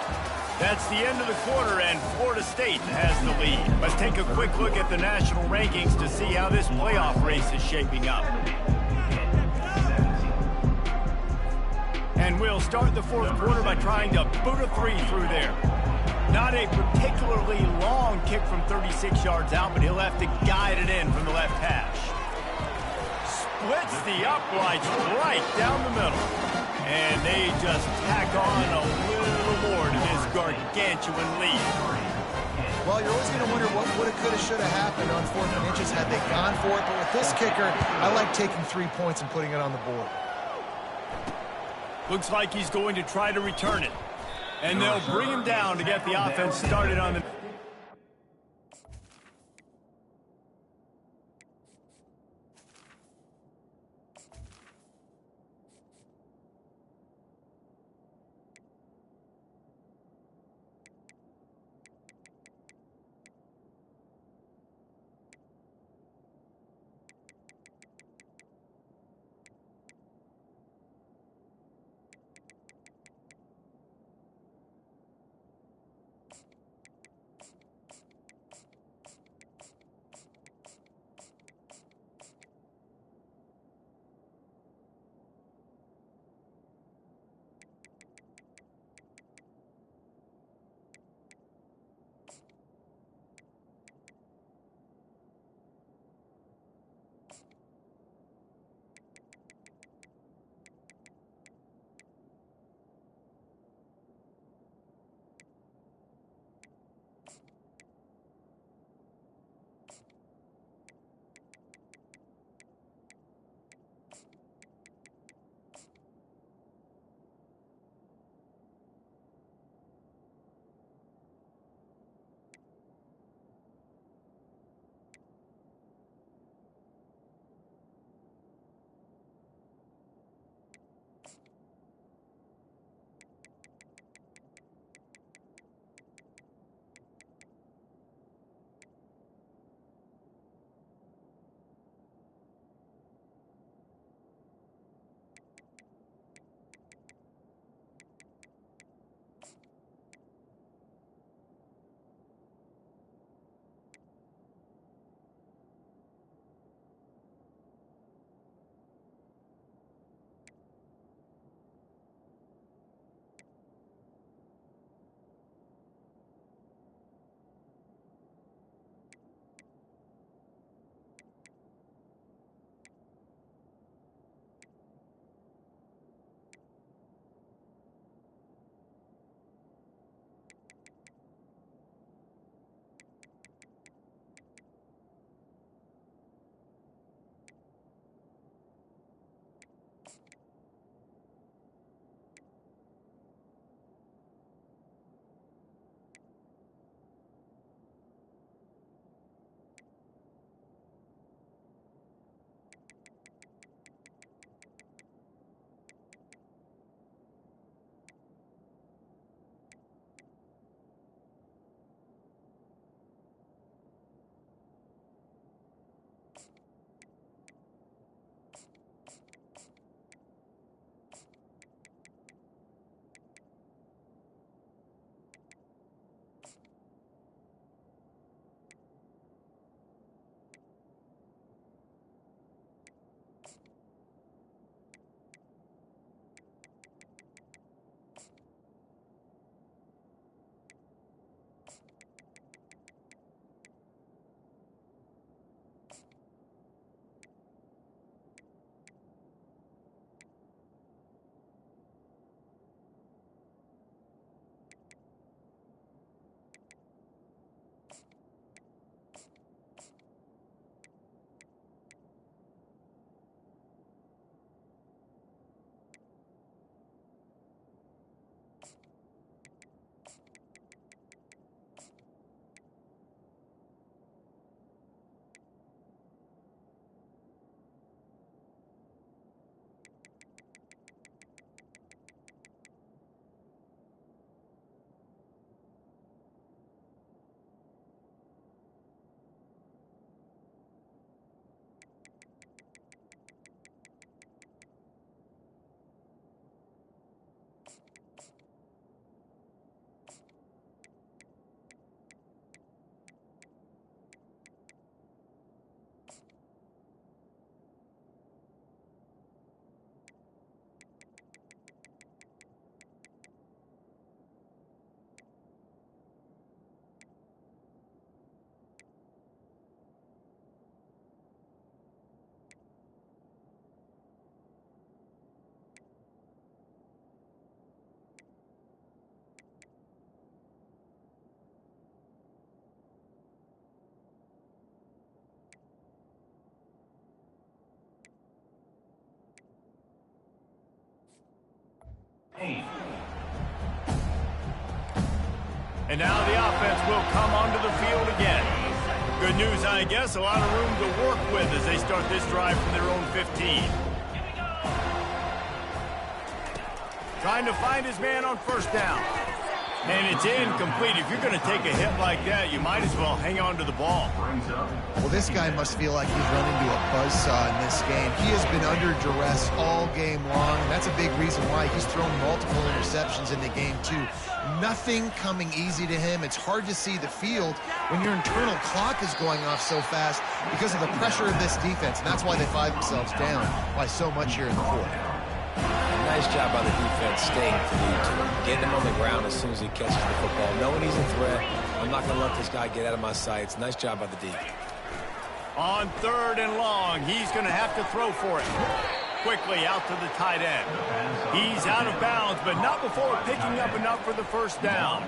[SPEAKER 1] That's the end of the quarter, and Florida State has the lead. Let's take a quick look at the national rankings to see how this playoff race is shaping up. And we'll start the fourth quarter by trying to boot a 3 through there. Not a particularly long kick from 36 yards out, but he'll have to guide it in from the left hash. Splits the uprights right down the middle. And they just tack on a little more to this gargantuan lead.
[SPEAKER 2] Well, you're always going to wonder what woulda, coulda, shoulda happened on 4th and inches had they gone for it. But with this kicker, I like taking 3 points and putting it on the board.
[SPEAKER 1] Looks like he's going to try to return it. And they'll bring him down to get the offense started on the... And now the offense will come onto the field again. Good news, I guess, a lot of room to work with as they start this drive from their own 15. Trying to find his man on first down. And it's incomplete. If you're going to take a hit like that, you might as well hang on to the ball.
[SPEAKER 2] Well, this guy must feel like he's run into a buzzsaw in this game. He has been under duress all game long, and that's a big reason why he's thrown multiple interceptions in the game, too. Nothing coming easy to him. It's hard to see the field when your internal clock is going off so fast because of the pressure of this defense, and that's why they find themselves down by so much here in the fourth.
[SPEAKER 3] Nice job by the defense staying glued to him, getting him on the ground as soon as he catches the football, knowing he's a threat. I'm not going to let this guy get out of my sights. Nice job by the D.
[SPEAKER 1] On 3rd and long, he's going to have to throw for it. Quickly out to the tight end. He's out of bounds, but not before picking up enough for the first down.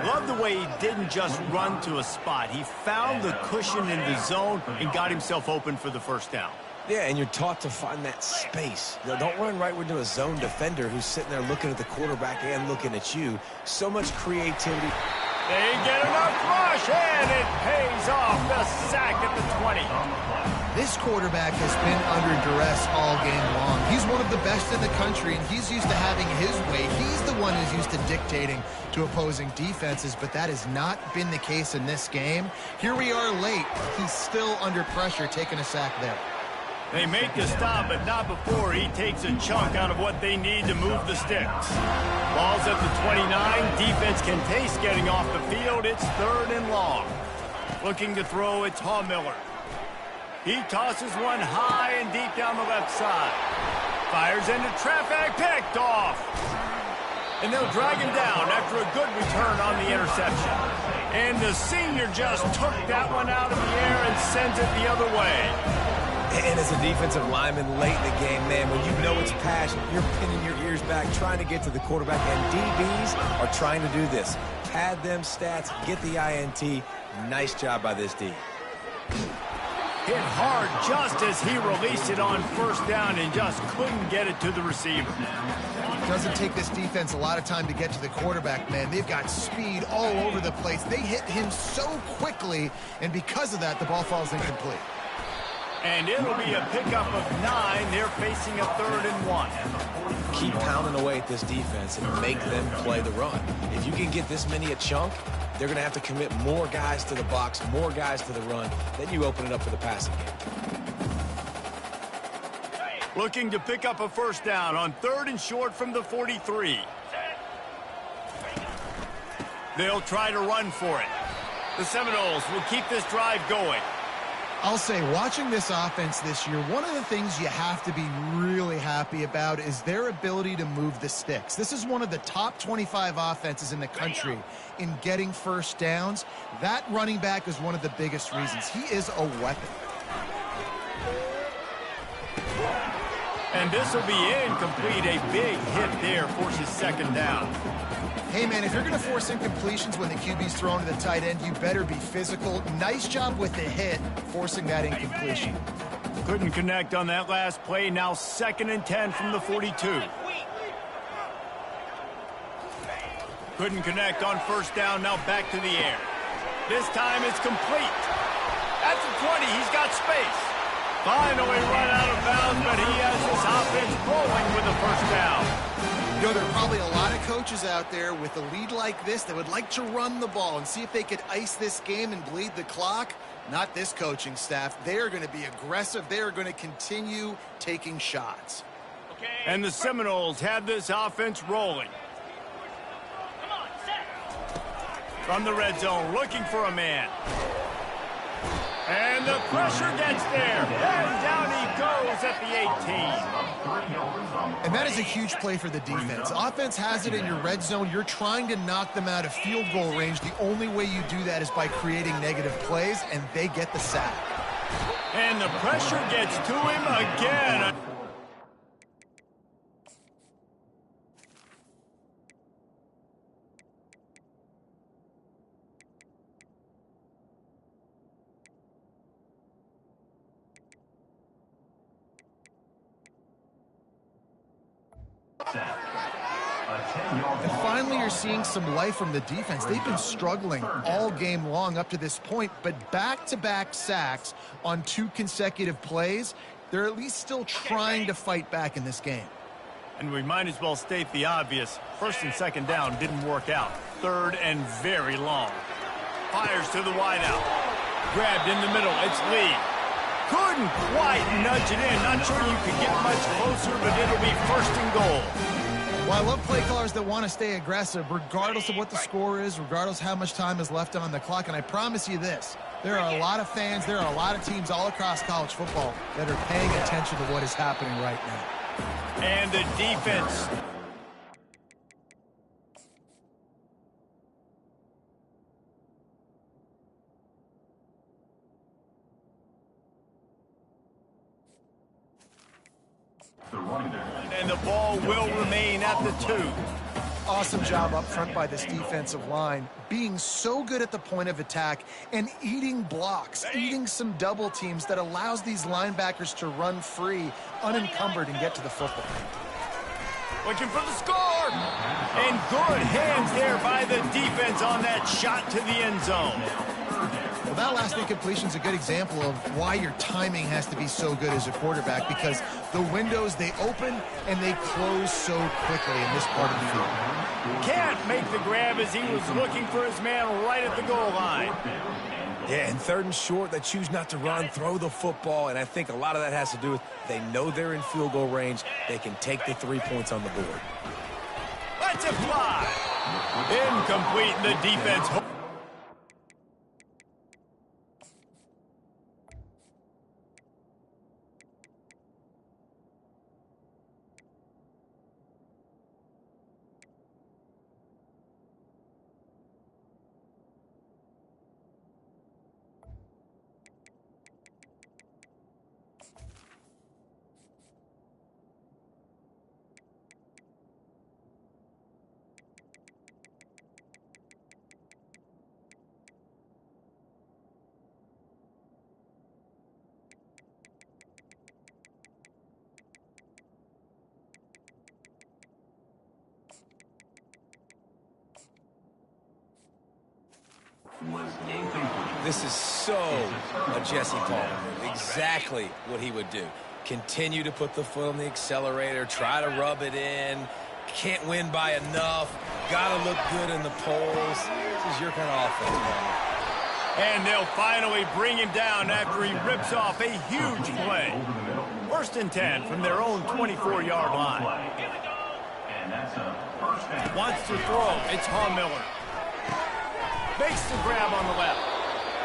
[SPEAKER 1] Love the way he didn't just run to a spot. He found the cushion in the zone and got himself open for the first down.
[SPEAKER 3] Yeah, and you're taught to find that space. Don't run right into a zone defender who's sitting there looking at the quarterback and looking at you. So much creativity.
[SPEAKER 1] They get enough rush, and it pays off. The sack at the 20.
[SPEAKER 2] This quarterback has been under duress all game long. He's one of the best in the country, and he's used to having his way. He's the one who's used to dictating to opposing defenses, but that has not been the case in this game. Here we are late. He's still under pressure, taking a sack there.
[SPEAKER 1] They make the stop, but not before he takes a chunk out of what they need to move the sticks. Ball's at the 29. Defense can taste getting off the field. It's 3rd and long. Looking to throw, it's Miller. He tosses one high and deep down the left side. Fires into traffic, picked off. And they'll drag him down after a good return on the interception. And the senior just took that one out of the air and sends it the other way.
[SPEAKER 3] And as a defensive lineman late in the game, man, when you know it's passion, you're pinning your ears back, trying to get to the quarterback, and DBs are trying to do this. Pad them stats, get the INT. Nice job by this D.
[SPEAKER 1] Hit hard just as he released it on first down and just couldn't get it to the receiver.
[SPEAKER 2] It doesn't take this defense a lot of time to get to the quarterback, man. They've got speed all over the place. They hit him so quickly, and because of that, the ball falls incomplete.
[SPEAKER 1] And it'll be a pickup of 9. They're facing a 3rd and 1.
[SPEAKER 3] Keep pounding away at this defense and make them play the run. If you can get this many a chunk, they're going to have to commit more guys to the box, more guys to the run. Then you open it up for the passing game.
[SPEAKER 1] Looking to pick up a first down on 3rd and short from the 43. They'll try to run for it. The Seminoles will keep this drive going.
[SPEAKER 2] I'll say, watching this offense this year, one of the things you have to be really happy about is their ability to move the sticks. This is one of the top 25 offenses in the country in getting first downs. That running back is one of the biggest reasons. He is a weapon.
[SPEAKER 1] And this will be incomplete. A big hit there forces 2nd down.
[SPEAKER 2] Hey, man, if you're going to force incompletions when the QB's thrown to the tight end, you better be physical. Nice job with the hit, forcing that incompletion.
[SPEAKER 1] Couldn't connect on that last play. Now 2nd and 10 from the 42. Couldn't connect on first down. Now back to the air. This time it's complete. At the 20, he's got space. Finally run out of bounds, but he has this offense rolling with a first down.
[SPEAKER 2] You know, there are probably a lot of coaches out there with a lead like this that would like to run the ball and see if they could ice this game and bleed the clock. Not this coaching staff. They are going to be aggressive. They are going to continue taking shots.
[SPEAKER 1] And the Seminoles have this offense rolling. From the red zone, looking for a man. And the pressure gets there. And down he goes at the 18.
[SPEAKER 2] And that is a huge play for the defense. Offense has it in your red zone. You're trying to knock them out of field goal range. The only way you do that is by creating negative plays, and they get the sack.
[SPEAKER 1] And the pressure gets to him again.
[SPEAKER 5] A 10
[SPEAKER 2] And finally, you're seeing some life from the defense. They've been struggling all game long up to this point, but back-to-back sacks on 2 consecutive plays, they're at least still trying to fight back in this game.
[SPEAKER 1] And we might as well state the obvious. 1st and 2nd down didn't work out. 3rd and very long. Fires to the wideout. Grabbed in the middle. It's Lee. Couldn't quite nudge it in. Not sure you could get much closer, but it'll be 1st and goal.
[SPEAKER 2] Well, I love play callers that want to stay aggressive regardless of what the score is, regardless how much time is left on the clock. And I promise you this, there are a lot of fans, there are a lot of teams all across college football that are paying attention to what is happening right now.
[SPEAKER 1] And the defense. And the ball will remain at the 2.
[SPEAKER 2] Awesome job up front by this defensive line, being so good at the point of attack and eating blocks, eating some double teams that allows these linebackers to run free, unencumbered, and get to the football.
[SPEAKER 1] Looking for the score. And good hands there by the defense on that shot to the end zone.
[SPEAKER 2] Well, that last incompletion is a good example of why your timing has to be so good as a quarterback, because the windows, they open and they close so quickly in this part of the field.
[SPEAKER 1] Can't make the grab as he was looking for his man right at the goal line.
[SPEAKER 3] Yeah, and 3rd and short, they choose not to run, throw the football, and I think a lot of that has to do with they know they're in field goal range. They can take the 3 points on the board.
[SPEAKER 1] Let's it fly. Incomplete, the defense.
[SPEAKER 3] This is so a Jesse Palmer move. Exactly what he would do. Continue to put the foot on the accelerator, try to rub it in. Can't win by enough. Got to look good in the polls. This is your kind of offense, man.
[SPEAKER 1] And they'll finally bring him down after he rips off a huge play. 1st and 10 from their own 24-yard line. Wants to throw. It's Miller. Makes the grab on the left.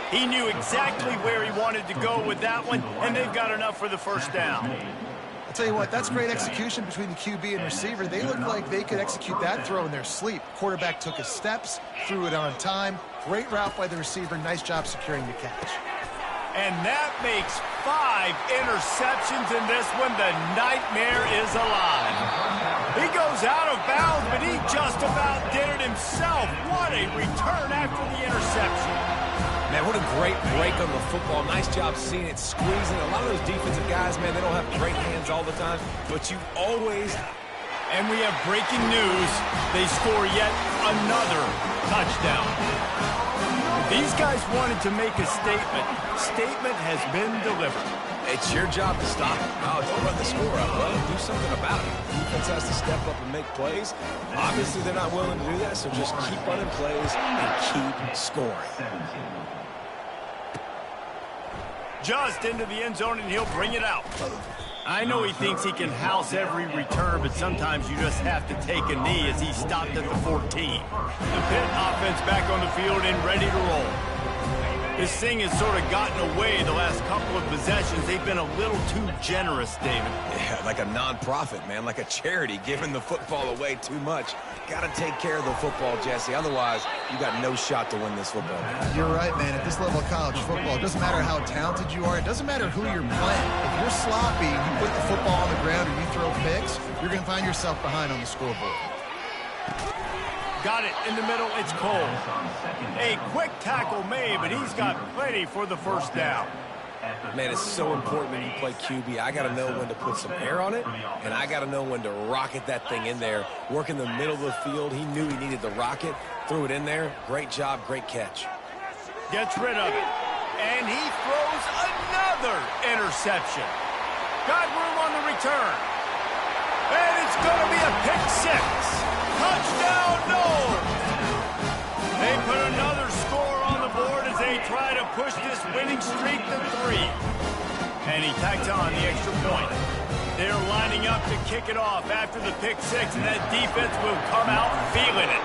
[SPEAKER 1] He knew exactly where he wanted to go with that one, and they've got enough for the 1st down.
[SPEAKER 2] I'll tell you what, that's great execution between the QB and receiver. They look like they could execute that throw in their sleep. Quarterback took his steps, threw it on time. Great route by the receiver. Nice job securing the catch.
[SPEAKER 1] And that makes 5 interceptions in this one. The nightmare is alive. He goes out of bounds, but he just about did it himself. What a return after the interception.
[SPEAKER 3] Man, what a great break on the football. Nice job seeing it, squeezing. A lot of those defensive guys, man, they don't have great hands all the time, but you always...
[SPEAKER 1] And we have breaking news. They score yet another touchdown. These guys wanted to make a statement. Statement has been delivered.
[SPEAKER 3] It's your job to stop it. Oh, don't run the score up. Well, do something about it. Defense has to step up and make plays. Obviously, they're not willing to do that, so just keep running plays and keep scoring.
[SPEAKER 1] Just into the end zone, and he'll bring it out. I know he thinks he can house every return, but sometimes you just have to take a knee as he stopped at the 14. The Pitt offense back on the field and ready to roll. This thing has sort of gotten away the last couple of possessions. They've been a little too generous, David.
[SPEAKER 3] Yeah, like a nonprofit, man, like a charity, giving the football away too much. Got to take care of the football, Jesse. Otherwise, you got no shot to win this football game.
[SPEAKER 2] You're right, man. At this level of college football, it doesn't matter how talented you are. It doesn't matter who you're playing. If you're sloppy, you put the football on the ground or you throw picks, you're going to find yourself behind on the scoreboard.
[SPEAKER 1] Got it in the middle. It's Cole. A quick tackle made, but he's got plenty for the 1st down.
[SPEAKER 3] Man, it's so important when you play QB. I got to know when to put some air on it, and I got to know when to rocket that thing in there. Work in the middle of the field. He knew he needed the rocket, threw it in there. Great job, great catch.
[SPEAKER 1] Gets rid of it. And he throws another interception. Got room on the return. And it's going to be a pick six. Touchdown, Noles. They put another score on the board as they try to push this winning streak to 3. And he tacked on the extra point. They're lining up to kick it off after the pick six, and that defense will come out feeling it.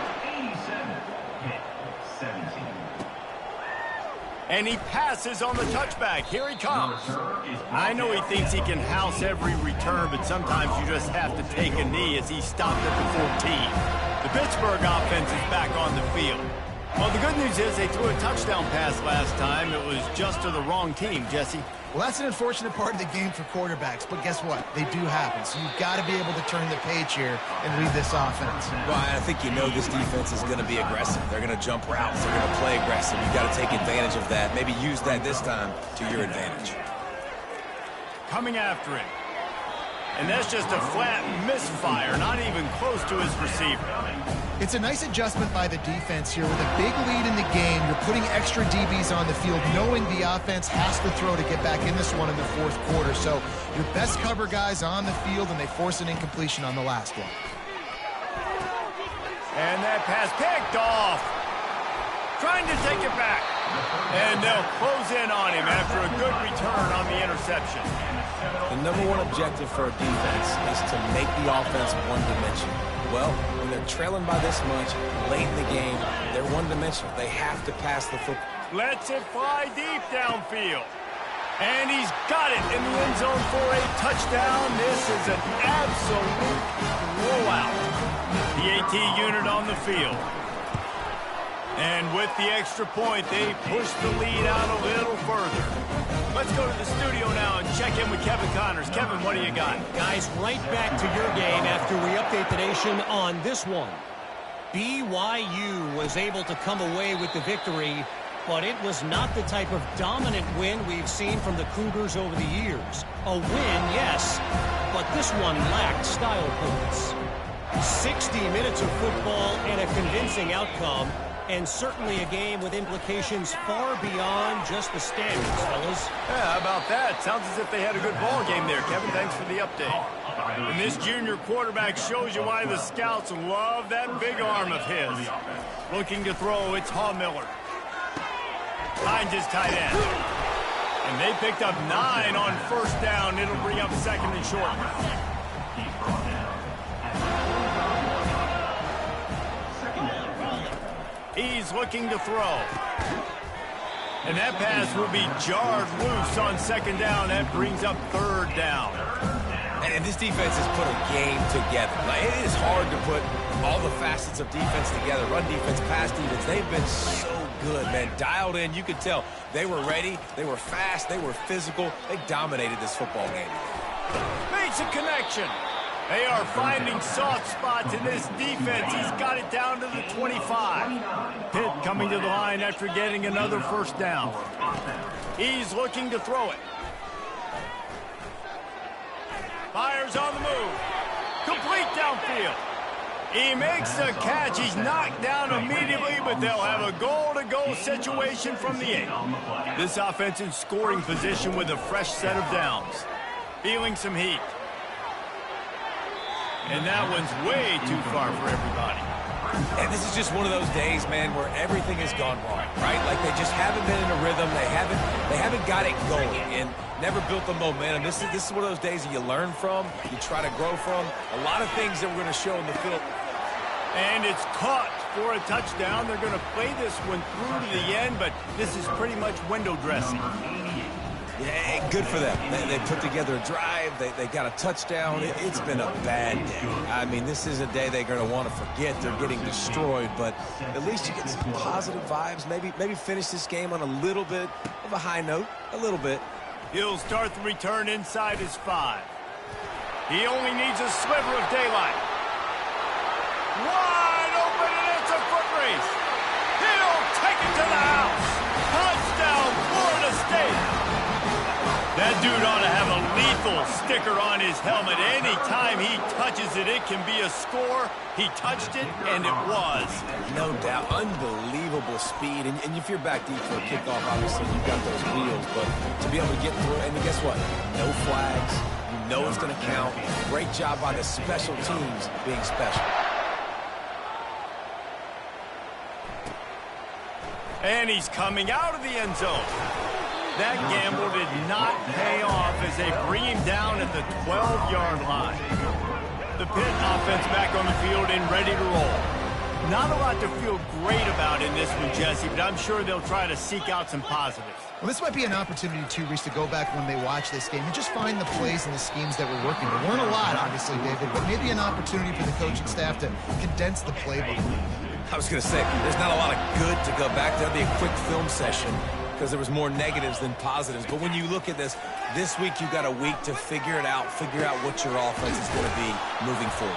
[SPEAKER 1] And he passes on the touchback. Here he comes. I know he thinks he can house every return, but sometimes you just have to take a knee as he stopped at the 14. The Pittsburgh offense is back on the field. Well, the good news is they threw a touchdown pass last time. It was just to the wrong team, Jesse.
[SPEAKER 2] Well, that's an unfortunate part of the game for quarterbacks, but guess what? They do happen. So you've got to be able to turn the page here and read this offense.
[SPEAKER 3] Well, I think you know this defense is going to be aggressive. They're going to jump routes. They're going to play aggressive. You've got to take advantage of that. Maybe use that this time to your advantage.
[SPEAKER 1] Coming after it. And that's just a flat misfire, not even close to his receiver.
[SPEAKER 2] It's a nice adjustment by the defense here. With a big lead in the game, you're putting extra DBs on the field, knowing the offense has to throw to get back in this one in the fourth quarter. So your best cover guys on the field, and they force an incompletion on the last one.
[SPEAKER 1] And that pass picked off. Trying to take it back. And they'll close in on him after a good return on the interception.
[SPEAKER 3] The number one objective for a defense is to make the offense one-dimensional. Well, when they're trailing by this much late in the game, they're one-dimensional. They have to pass the football.
[SPEAKER 1] Lets it fly deep downfield. And he's got it in the end zone for a touchdown. This is an absolute blowout. The AT unit on the field. And with the extra point, they push the lead out a little further. Let's go to the studio now and check in with Kevin Connors. Kevin, what do you got?
[SPEAKER 4] Guys, right back to your game after we update the nation on this one. BYU was able to come away with the victory, but it was not the type of dominant win we've seen from the Cougars over the years. A win, yes, but this one lacked style points. 60 minutes of football and a convincing outcome. And certainly a game with implications far beyond just the standards, fellas.
[SPEAKER 1] Yeah, how about that? Sounds as if they had a good ball game there, Kevin. Thanks for the update. And this junior quarterback shows you why the scouts love that big arm of his. Looking to throw, it's Miller. Finds his tight end. And they picked up 9 on first down. It'll bring up second and short. He's looking to throw. And that pass will be jarred loose on second down. That brings up third down.
[SPEAKER 3] And this defense has put a game together. Like, it is hard to put all the facets of defense together. Run defense, pass defense. They've been so good, man. Dialed in. You could tell they were ready. They were fast. They were physical. They dominated this football game.
[SPEAKER 1] Makes a connection. They are finding soft spots in this defense. He's got it down to the 25. Pitt coming to the line after getting another first down. He's looking to throw it. Fires on the move. Complete downfield. He makes the catch. He's knocked down immediately, but they'll have a goal-to-goal situation from the 8. This offense in scoring position with a fresh set of downs. Feeling some heat. And that one's way too far for everybody.
[SPEAKER 3] And this is just one of those days, man, where everything has gone wrong, right? Like they just haven't been in a rhythm. They haven't got it going and never built the momentum. This is one of those days that you learn from, you try to grow from. A lot of things that we're going to show in the field.
[SPEAKER 1] And it's caught for a touchdown. They're going to play this one through to the end, but this is pretty much window dressing.
[SPEAKER 3] Yeah, good for them. They put together a drive. They got a touchdown. It's been a bad day. I mean, this is a day they're going to want to forget. They're getting destroyed, but at least you get some positive vibes. Maybe finish this game on a little bit of a high note, a little bit.
[SPEAKER 1] He'll start the return inside his 5. He only needs a sliver of daylight. Wide open, and it's a foot race. He'll take it to the house. Touchdown, Florida State. That dude ought to have a lethal sticker on his helmet. Anytime he touches it, it can be a score. He touched it, and it was.
[SPEAKER 3] No doubt. Unbelievable speed. And if you're back deep for a kickoff, obviously you've got those wheels. But to be able to get through, and guess what? No flags. You know it's going to count. Great job by the special teams being special.
[SPEAKER 1] And he's coming out of the end zone. That gamble did not pay off as they bring him down at the 12-yard line. The Pitt offense back on the field and ready to roll. Not a lot to feel great about in this one, Jesse, but I'm sure they'll try to seek out some positives.
[SPEAKER 2] Well, this might be an opportunity, too, Reese, to go back when they watch this game and just find the plays and the schemes that were working. There weren't a lot, obviously, David, but maybe an opportunity for the coaching staff to condense the playbook.
[SPEAKER 3] I was going to say, there's not a lot of good to go back to. That'll be a quick film session because there was more negatives than positives. But when you look at this week you've got a week to figure it out, figure out what your offense is going to be moving forward.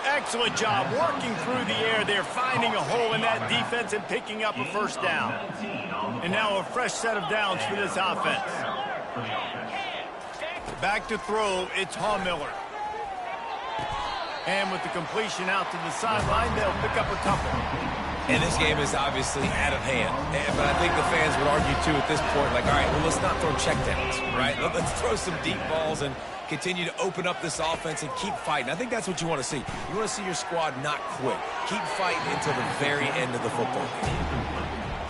[SPEAKER 1] Excellent job working through the air there, finding a hole in that defense and picking up a first down. And now a fresh set of downs for this offense. Back to throw, it's Miller. And with the completion out to the sideline, they'll pick up a couple.
[SPEAKER 3] And this game is obviously out of hand. But I think the fans would argue, too, at this point, like, all right, well, let's not throw checkdowns, right? Let's throw some deep balls and continue to open up this offense and keep fighting. I think that's what you want to see. You want to see your squad not quit. Keep fighting until the very end of the football game.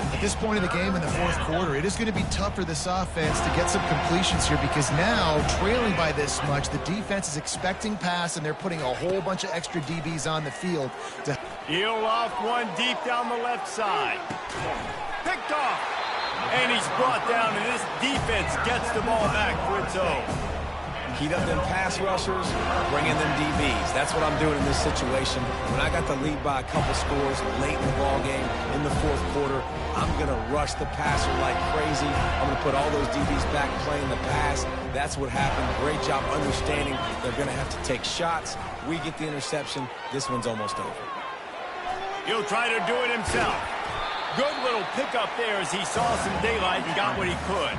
[SPEAKER 2] At this point of the game in the fourth quarter, it is going to be tough for this offense to get some completions here because now, trailing by this much, the defense is expecting pass, and they're putting a whole bunch of extra DBs on the field.
[SPEAKER 1] He'll off one deep down the left side. Picked off. And he's brought down, and this defense gets the ball back for its own.
[SPEAKER 3] Heat up them pass rushers, bring in them DBs. That's what I'm doing in this situation. When I got the lead by a couple scores late in the ball game, in the fourth quarter, I'm going to rush the passer like crazy. I'm going to put all those DBs back playing the pass. That's what happened. Great job understanding they're going to have to take shots. We get the interception. This one's almost over.
[SPEAKER 1] He'll try to do it himself. Good little pickup there as he saw some daylight and got what he could.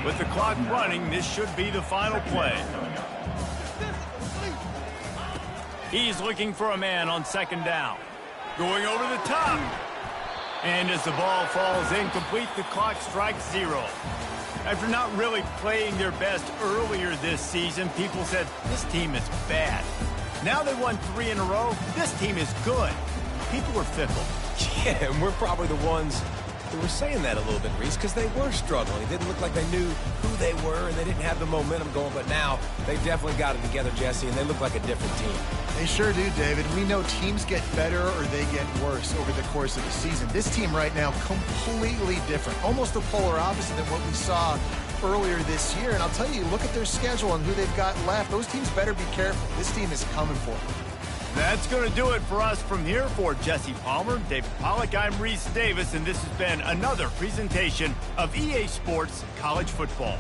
[SPEAKER 1] With the clock running, this should be the final play. He's looking for a man on second down. Going over the top. And as the ball falls incomplete, the clock strikes 0. After not really playing their best earlier this season, people said, this team is bad. Now they won 3 in a row. This team is good. People are fickle.
[SPEAKER 3] Yeah, and we're probably the ones who were saying that a little bit, Reese, because they were struggling. It didn't look like they knew who they were, and they didn't have the momentum going. But now they definitely got it together, Jesse, and they look like a different team.
[SPEAKER 2] They sure do, David. We know teams get better or they get worse over the course of the season. This team right now, completely different. Almost the polar opposite than what we saw earlier this year. And I'll tell you, look at their schedule and who they've got left. Those teams better be careful. This team is coming for them.
[SPEAKER 1] That's going to do it for us from here. For Jesse Palmer, David Pollack, I'm Reese Davis, and this has been another presentation of EA Sports College Football.